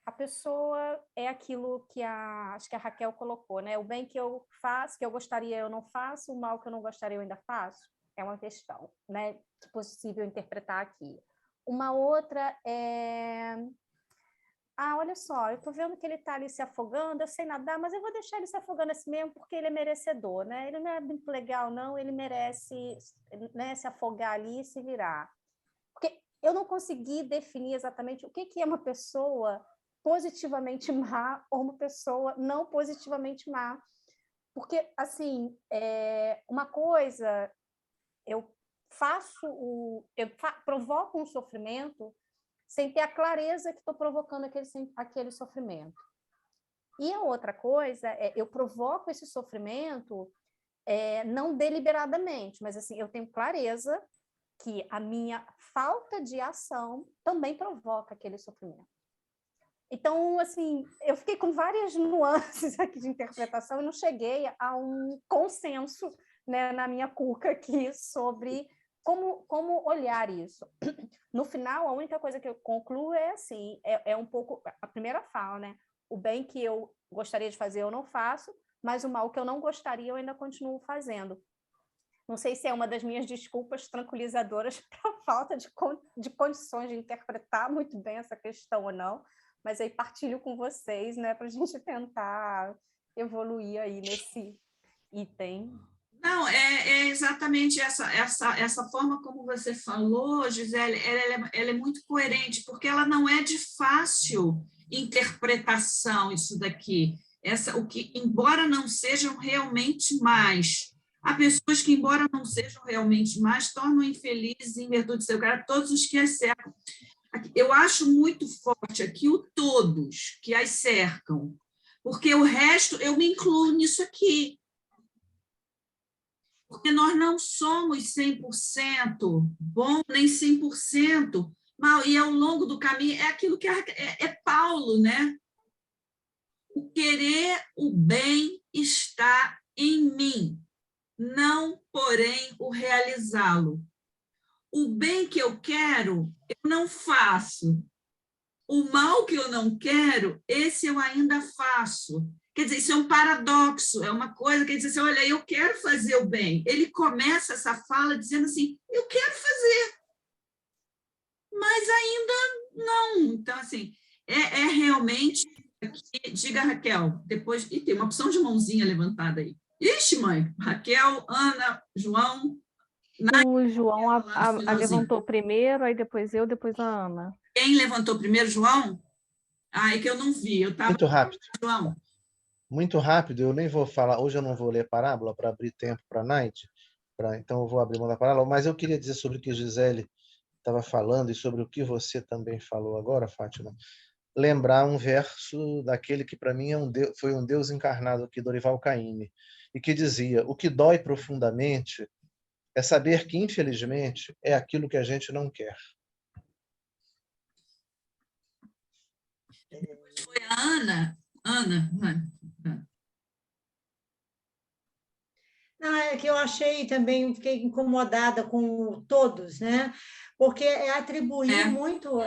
A pessoa é aquilo que acho que a Raquel colocou, né? O bem que eu faço, que eu gostaria, eu não faço, o mal que eu não gostaria, eu ainda faço. É uma questão, né, possível interpretar aqui. Uma outra é... olha só, eu estou vendo que ele está ali se afogando, eu sei nadar, mas eu vou deixar ele se afogando assim mesmo porque ele é merecedor, né? Ele não é muito legal, não, ele merece, né, se afogar ali e se virar. Porque eu não consegui definir exatamente o que é uma pessoa positivamente má ou uma pessoa não positivamente má. Porque, assim, uma coisa... Eu provoco um sofrimento sem ter a clareza que estou provocando aquele sofrimento. E a outra coisa é eu provoco esse sofrimento não deliberadamente, mas assim, eu tenho clareza que a minha falta de ação também provoca aquele sofrimento. Então, assim, eu fiquei com várias nuances aqui de interpretação e não cheguei a um consenso, né, na minha cuca aqui sobre como olhar isso. No final, a única coisa que eu concluo é assim, é um pouco a primeira fala, né? O bem que eu gostaria de fazer eu não faço, mas o mal que eu não gostaria eu ainda continuo fazendo. Não sei se é uma das minhas desculpas tranquilizadoras para a falta de condições de interpretar muito bem essa questão ou não, mas aí partilho com vocês, né, para a gente tentar evoluir aí nesse item. Não, é exatamente essa forma como você falou, Gisele, ela é muito coerente, porque ela não é de fácil interpretação, isso daqui. Embora não sejam realmente mais, há pessoas que, embora não sejam realmente mais, tornam infelizes em virtude do seu caráter todos os que as cercam. Eu acho muito forte aqui o todos que as cercam, porque o resto, eu me incluo nisso aqui. Porque nós não somos 100% bom, nem 100% mal, e ao longo do caminho, é aquilo que é Paulo, né? O querer o bem está em mim, não, porém, o realizá-lo. O bem que eu quero, eu não faço. O mal que eu não quero, esse eu ainda faço. Quer dizer, isso é um paradoxo, é uma coisa que ele diz assim, olha, eu quero fazer o bem. Ele começa essa fala dizendo assim, eu quero fazer, mas ainda não. Então, assim, é realmente Aqui, diga, Raquel, depois... Ih, tem uma opção de mãozinha levantada aí. Ixi, mãe, Raquel, Ana, João... O João lá no finalzinho. levantou primeiro, aí depois eu, depois a Ana. Quem levantou primeiro, João? Ah, é que eu não vi, eu estava... Muito rápido. João. Muito rápido, eu nem vou falar, hoje eu não vou ler parábola para abrir tempo para a Night, então eu vou abrir mão da parábola, mas eu queria dizer sobre o que Gisele estava falando e sobre o que você também falou agora, Fátima, lembrar um verso daquele que para mim foi um Deus encarnado aqui, Dorival Caymmi, e que dizia: o que dói profundamente é saber que, infelizmente, é aquilo que a gente não quer. Foi a Ana. Ana. Não, é que eu achei também, fiquei incomodada com todos, né? Porque é atribuir muito,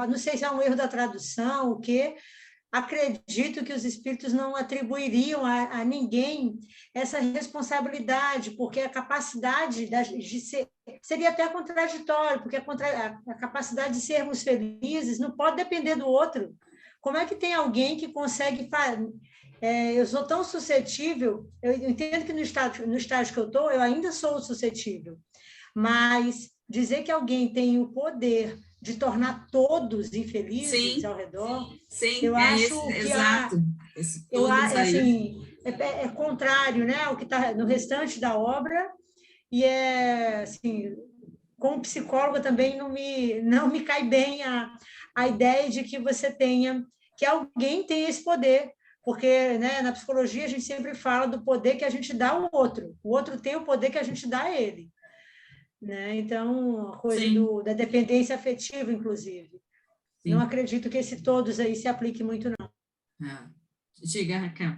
não sei se é um erro da tradução, o quê? Acredito que os espíritos não atribuiriam a ninguém essa responsabilidade, porque a capacidade de ser, seria até contraditório, porque a capacidade de sermos felizes não pode depender do outro. Como é que tem alguém que consegue eu sou tão suscetível, eu entendo que no estágio que eu estou, eu ainda sou suscetível, mas dizer que alguém tem o poder de tornar todos infelizes ao redor, eu acho que exato. É contrário, né, ao que está no restante da obra, e assim, como psicóloga também não me cai bem a ideia de que que alguém tem esse poder, porque, né, na psicologia a gente sempre fala do poder que a gente dá ao outro, o outro tem o poder que a gente dá a ele. Né? Então, a coisa da dependência afetiva, inclusive. Sim. Não acredito que esse todos aí se aplique muito, não. Diga, Raquel.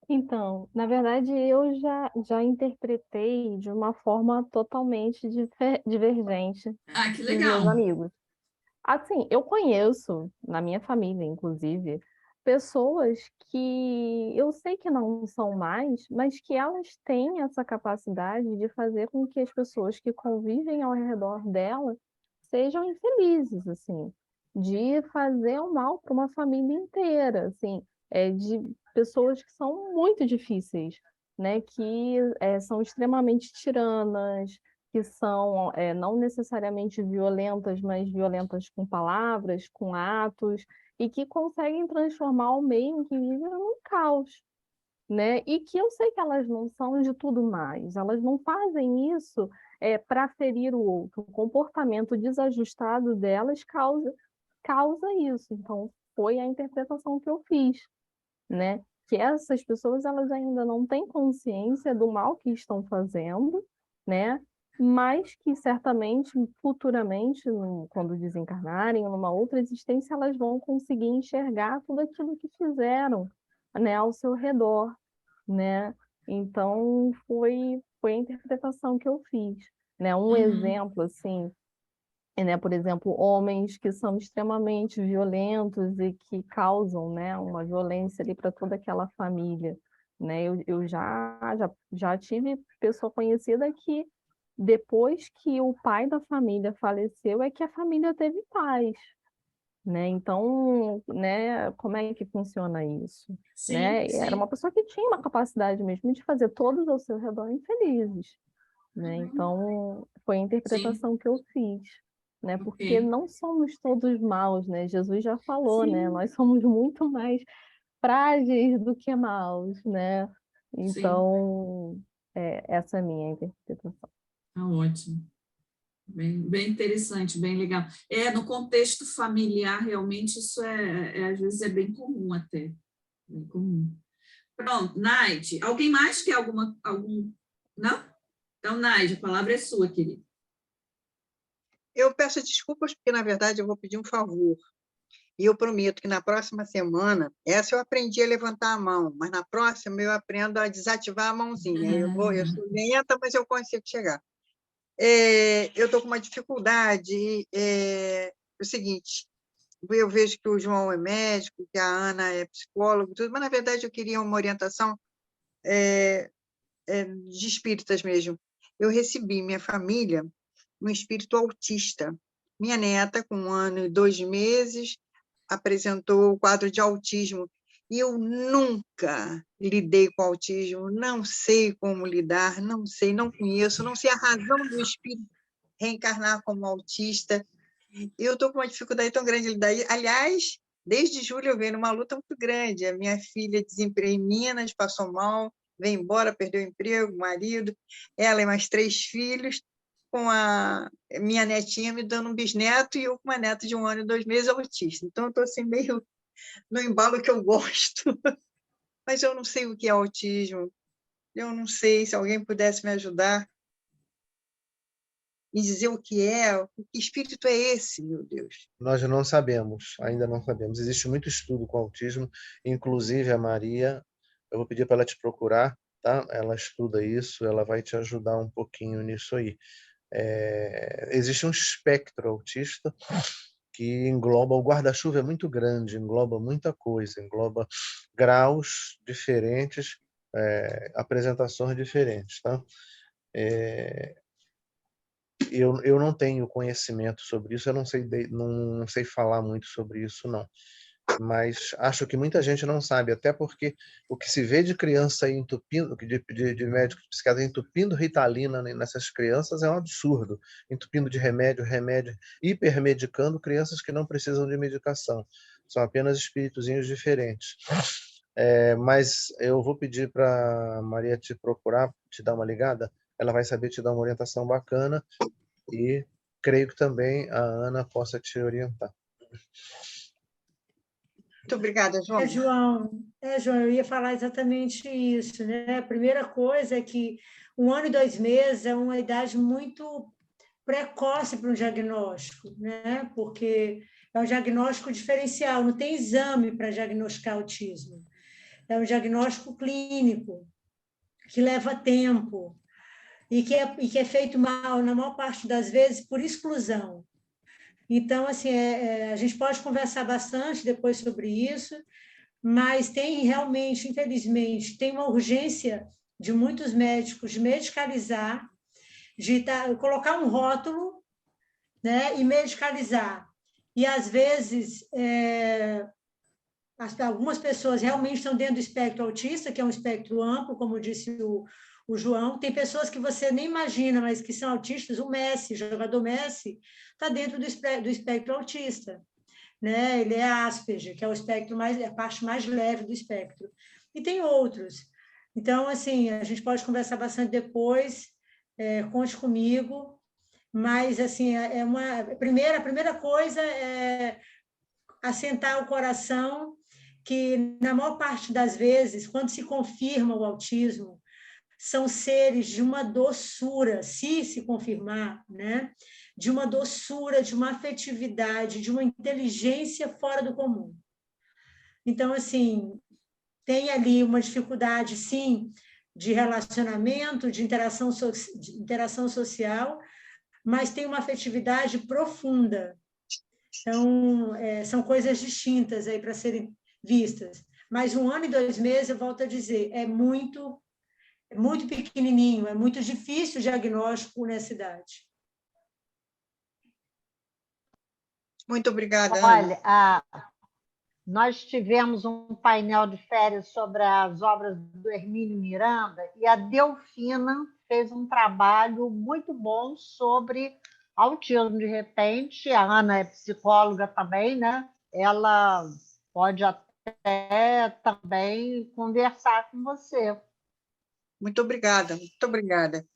Então, na verdade, eu já interpretei de uma forma totalmente divergente que dos legal. meus amigos. Assim, eu conheço, na minha família, inclusive, pessoas que eu sei que não são mais, mas que elas têm essa capacidade de fazer com que as pessoas que convivem ao redor dela sejam infelizes, assim, de fazer o mal para uma família inteira, assim, de pessoas que são muito difíceis, né, que são extremamente tiranas, que são não necessariamente violentas, mas violentas com palavras, com atos, e que conseguem transformar o meio em que vivem num caos, né? E que eu sei que elas não são de tudo mais, elas não fazem isso para ferir o outro. O comportamento desajustado delas causa isso. Então, foi a interpretação que eu fiz, né? Que essas pessoas elas ainda não têm consciência do mal que estão fazendo, né? Mas que certamente, futuramente, quando desencarnarem, numa outra existência, elas vão conseguir enxergar tudo aquilo que fizeram, né, ao seu redor, né? Então, foi a interpretação que eu fiz, né? Um exemplo, assim, né, por exemplo, homens que são extremamente violentos e que causam, né, uma violência ali para toda aquela família, né? Eu já tive pessoa conhecida que depois que o pai da família faleceu é que a família teve paz, né? Então, né, como é que funciona isso? Sim, né? sim. Era uma pessoa que tinha uma capacidade mesmo de fazer todos ao seu redor infelizes, né? Então, foi a interpretação que eu fiz, né? Porque não somos todos maus, né? Jesus já falou, né? Nós somos muito mais frágeis do que maus, né? Então, essa é a minha interpretação. Ótimo. Bem interessante, bem legal. No contexto familiar, realmente, isso às vezes é bem comum até. Bem comum. Pronto, Naide. Alguém mais quer algum... Não? Então, Naide, a palavra é sua, querida. Eu peço desculpas, porque, na verdade, eu vou pedir um favor. E eu prometo que na próxima semana, essa eu aprendi a levantar a mão, mas na próxima eu aprendo a desativar a mãozinha. Eu sou lenta, mas eu consigo chegar. Eu estou com uma dificuldade. É o seguinte, eu vejo que o João é médico, que a Ana é psicóloga, tudo, mas, na verdade, eu queria uma orientação de espíritas mesmo. Eu recebi minha família um espírito autista. Minha neta, com 1 ano e 2 meses, apresentou o quadro de autismo. E eu nunca lidei com autismo, não sei como lidar, não sei, não conheço, não sei a razão do espírito reencarnar como autista. Eu estou com uma dificuldade tão grande de lidar. Aliás, desde julho eu venho numa luta muito grande. A minha filha desempregou em Minas, passou mal, veio embora, perdeu o emprego, o marido, ela e mais 3 filhos, com a minha netinha me dando um bisneto e eu com uma neta de 1 ano e 2 meses autista. Então, eu estou assim, meio no embalo que eu gosto. Mas eu não sei o que é autismo. Eu não sei se alguém pudesse me ajudar e dizer o que é, que espírito é esse, meu Deus. Nós não sabemos, ainda não sabemos. Existe muito estudo com autismo, inclusive a Maria, eu vou pedir para ela te procurar, tá? Ela estuda isso, ela vai te ajudar um pouquinho nisso aí. Existe um espectro autista que engloba, o guarda-chuva é muito grande, engloba muita coisa, engloba graus diferentes, apresentações diferentes, tá? Eu não tenho conhecimento sobre isso, eu não sei falar muito sobre isso, não. Mas acho que muita gente não sabe, até porque o que se vê de criança aí entupindo, de médico, de psiquiatra entupindo Ritalina nessas crianças é um absurdo. Entupindo de remédio, hipermedicando crianças que não precisam de medicação. São apenas espíritozinhos diferentes. Mas eu vou pedir para Maria te procurar, te dar uma ligada, ela vai saber te dar uma orientação bacana e creio que também a Ana possa te orientar. Muito obrigada, João. João, eu ia falar exatamente isso, né? A primeira coisa é que 1 ano e 2 meses é uma idade muito precoce para um diagnóstico, né? Porque é um diagnóstico diferencial, não tem exame para diagnosticar autismo. É um diagnóstico clínico, que leva tempo, e que é feito mal, na maior parte das vezes, por exclusão. Então, assim, a gente pode conversar bastante depois sobre isso, mas tem realmente, infelizmente, tem uma urgência de muitos médicos de medicalizar, de colocar um rótulo, né, e medicalizar. E, às vezes, algumas pessoas realmente estão dentro do espectro autista, que é um espectro amplo, como disse o João. Tem pessoas que você nem imagina, mas que são autistas. O Messi, o jogador Messi, está dentro do espectro autista, né? Ele é Asperger, que é o espectro a parte mais leve do espectro. E tem outros. Então, assim, a gente pode conversar bastante depois, conte comigo, mas, assim, a primeira coisa é assentar o coração, que, na maior parte das vezes, quando se confirma o autismo, são seres de uma doçura, se confirmar, né? De uma doçura, de uma afetividade, de uma inteligência fora do comum. Então, assim, tem ali uma dificuldade, sim, de relacionamento, de interação social, mas tem uma afetividade profunda. Então, são coisas distintas aí para serem vistas. Mas 1 ano e 2 meses, eu volto a dizer, é muito pequenininho, é muito difícil o diagnóstico nessa idade. Muito obrigada, Ana. Olha, nós tivemos um painel de férias sobre as obras do Hermínio Miranda e a Delfina fez um trabalho muito bom sobre autismo. De repente, a Ana é psicóloga também, né? Ela pode até também conversar com você. Muito obrigada, muito obrigada.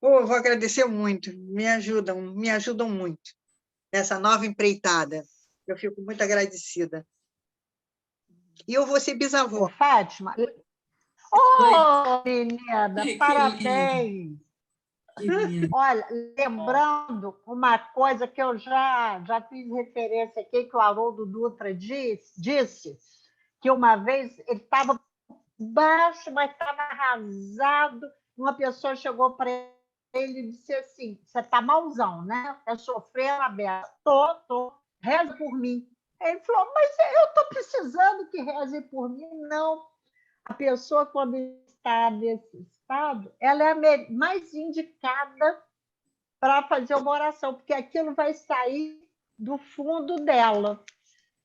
Eu vou agradecer muito, me ajudam muito nessa nova empreitada. Eu fico muito agradecida. E eu vou ser bisavó. Fátima. Menina, parabéns! Olha, lembrando uma coisa que eu já fiz referência aqui, que o Haroldo Dutra disse, que uma vez ele estava baixo, mas estava arrasado. Uma pessoa chegou para ele e disse assim: você está malzão, né? Está sofrendo a beça. Tô. Reza por mim. Ele falou: mas eu estou precisando que reze por mim. Não. A pessoa, quando está nesse estado, ela é a mais indicada para fazer uma oração, porque aquilo vai sair do fundo dela.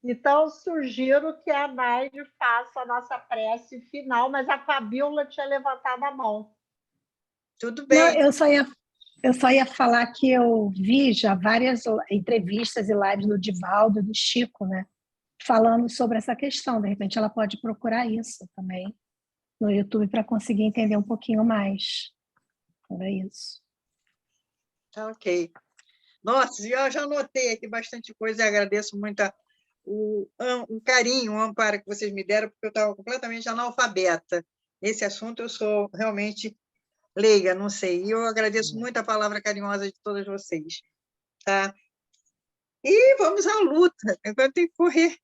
Então, sugiro que a Naide faça a nossa prece final, mas a Fabíola tinha levantado a mão. Tudo Não, bem. eu só ia falar que eu vi já várias entrevistas e lives do Divaldo e do Chico, né? Falando sobre essa questão. De repente ela pode procurar isso também no YouTube para conseguir entender um pouquinho mais. Era isso. Tá ok. Nossa, eu já anotei aqui bastante coisa e agradeço muito o carinho, o amparo que vocês me deram, porque eu estava completamente analfabeta. Nesse assunto eu sou realmente leiga, não sei. E eu agradeço muito a palavra carinhosa de todas vocês. Tá? E vamos à luta. Agora tem que correr,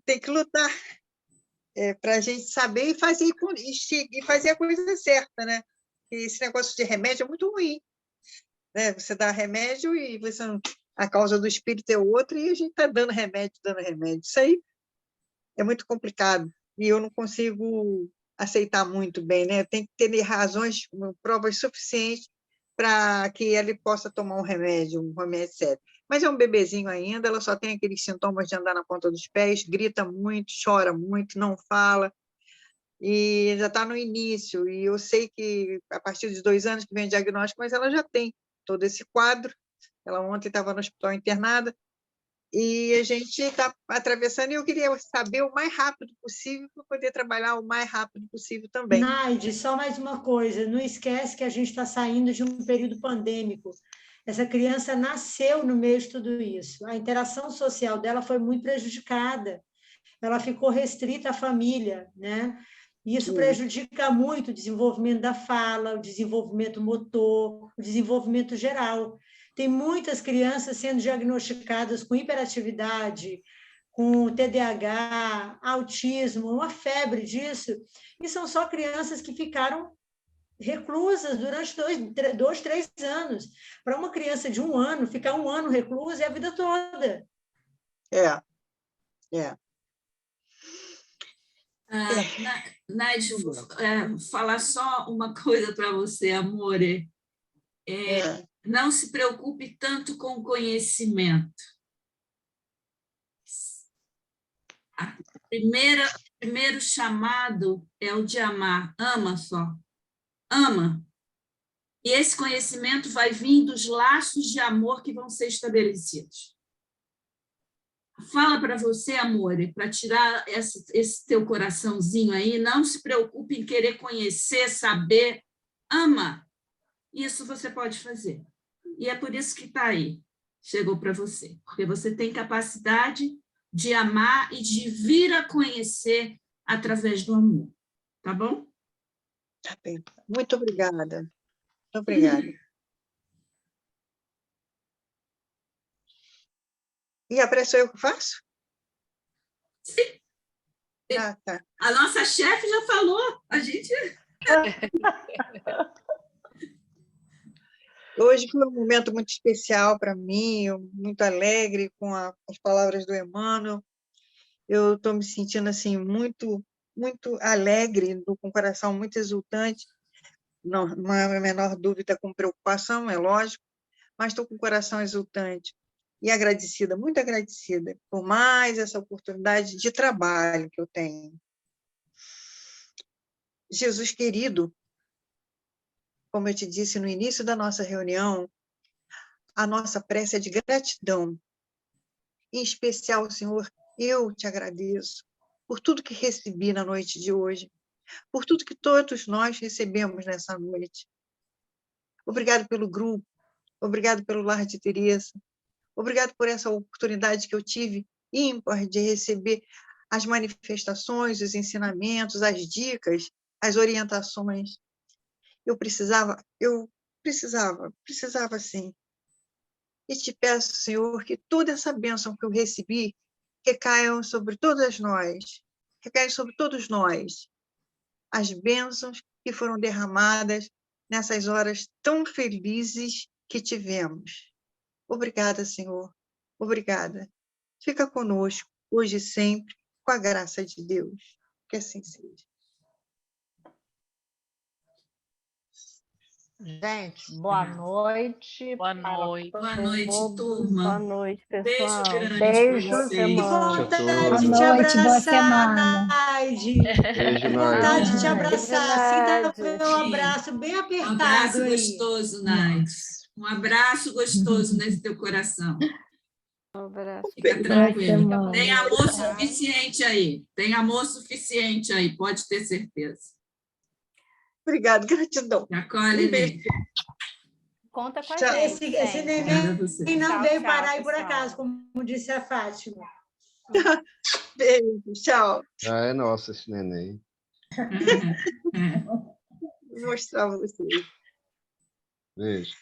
tem que lutar para a gente saber e fazer a coisa certa, né? E esse negócio de remédio é muito ruim, né? Você dá remédio e você a causa do espírito é outra e a gente está dando remédio, dando remédio. Isso aí é muito complicado e eu não consigo aceitar muito bem, né? Tem que ter razões, provas suficientes para que ele possa tomar um remédio sério. Mas é um bebezinho ainda, ela só tem aqueles sintomas de andar na ponta dos pés, grita muito, chora muito, não fala, e já está no início. E eu sei que a partir dos 2 anos que vem o diagnóstico, mas ela já tem todo esse quadro. Ela ontem estava no hospital internada, e a gente está atravessando, e eu queria saber o mais rápido possível para poder trabalhar o mais rápido possível também. Naide, só mais uma coisa, não esquece que a gente está saindo de um período pandêmico. Essa criança nasceu no meio de tudo isso. A interação social dela foi muito prejudicada. Ela ficou restrita à família, né? Isso prejudica muito o desenvolvimento da fala, o desenvolvimento motor, o desenvolvimento geral. Tem muitas crianças sendo diagnosticadas com hiperatividade, com TDAH, autismo, uma febre disso, e são só crianças que ficaram reclusas durante 2, 3 anos. Para uma criança de 1 ano, ficar 1 ano reclusa é a vida toda. É. Naide, falar só uma coisa para você, amore. Não se preocupe tanto com o conhecimento. Primeiro chamado é o de amar. Ama só. Ama. E esse conhecimento vai vir dos laços de amor que vão ser estabelecidos. Fala para você, amor, para tirar esse teu coraçãozinho aí, não se preocupe em querer conhecer, saber. Ama. Isso você pode fazer. E é por isso que está aí. Chegou para você. Porque você tem capacidade de amar e de vir a conhecer através do amor. Tá bom? Tá bem. Muito obrigada. Muito obrigada. E a prece eu que faço? Sim. Tá. A nossa chefe já falou. A gente... Hoje foi um momento muito especial para mim, muito alegre com as palavras do Emmanuel. Eu estou me sentindo assim muito, muito alegre, com o coração muito exultante. Não há menor dúvida, com preocupação, é lógico, mas estou com o coração exultante e agradecida, muito agradecida por mais essa oportunidade de trabalho que eu tenho. Jesus querido, como eu te disse no início da nossa reunião, a nossa prece é de gratidão. Em especial, Senhor, eu te agradeço por tudo que recebi na noite de hoje, por tudo que todos nós recebemos nessa noite. Obrigado pelo grupo, obrigado pelo Lar de Teresa, obrigado por essa oportunidade que eu tive ímpar de receber as manifestações, os ensinamentos, as dicas, as orientações. Eu precisava sim. E te peço, Senhor, que toda essa bênção que eu recebi recaiam sobre todos nós, as bênçãos que foram derramadas nessas horas tão felizes que tivemos. Obrigada, Senhor. Obrigada. Fica conosco, hoje e sempre, com a graça de Deus. Que assim seja. Gente, boa noite. Boa para noite. Boa noite, todos. turma. Boa noite, Beijo pessoal. grande Beijos. para Que vocês. vontade Boa de te noite, boa abraçar, semana. Naide. Beijo, Que Naide. vontade de te Beijo, abraçar. Sinta Naide. meu abraço bem Um apertado abraço aí. gostoso, Nath. Um abraço gostoso nesse teu coração. Um abraço. Fica Boa tranquilo. semana. Tem amor suficiente aí. Tem amor suficiente aí, pode ter certeza. Obrigada, gratidão. Me acolhe, beijo. Ney. Conta com a Tchau. gente. Esse sempre. Obrigada a neném você. não Tchau, veio tchau, parar aí por pessoal. acaso, como disse a Fátima. Beijo, tchau. Já é nosso esse neném. Vou mostrar para vocês. Beijo.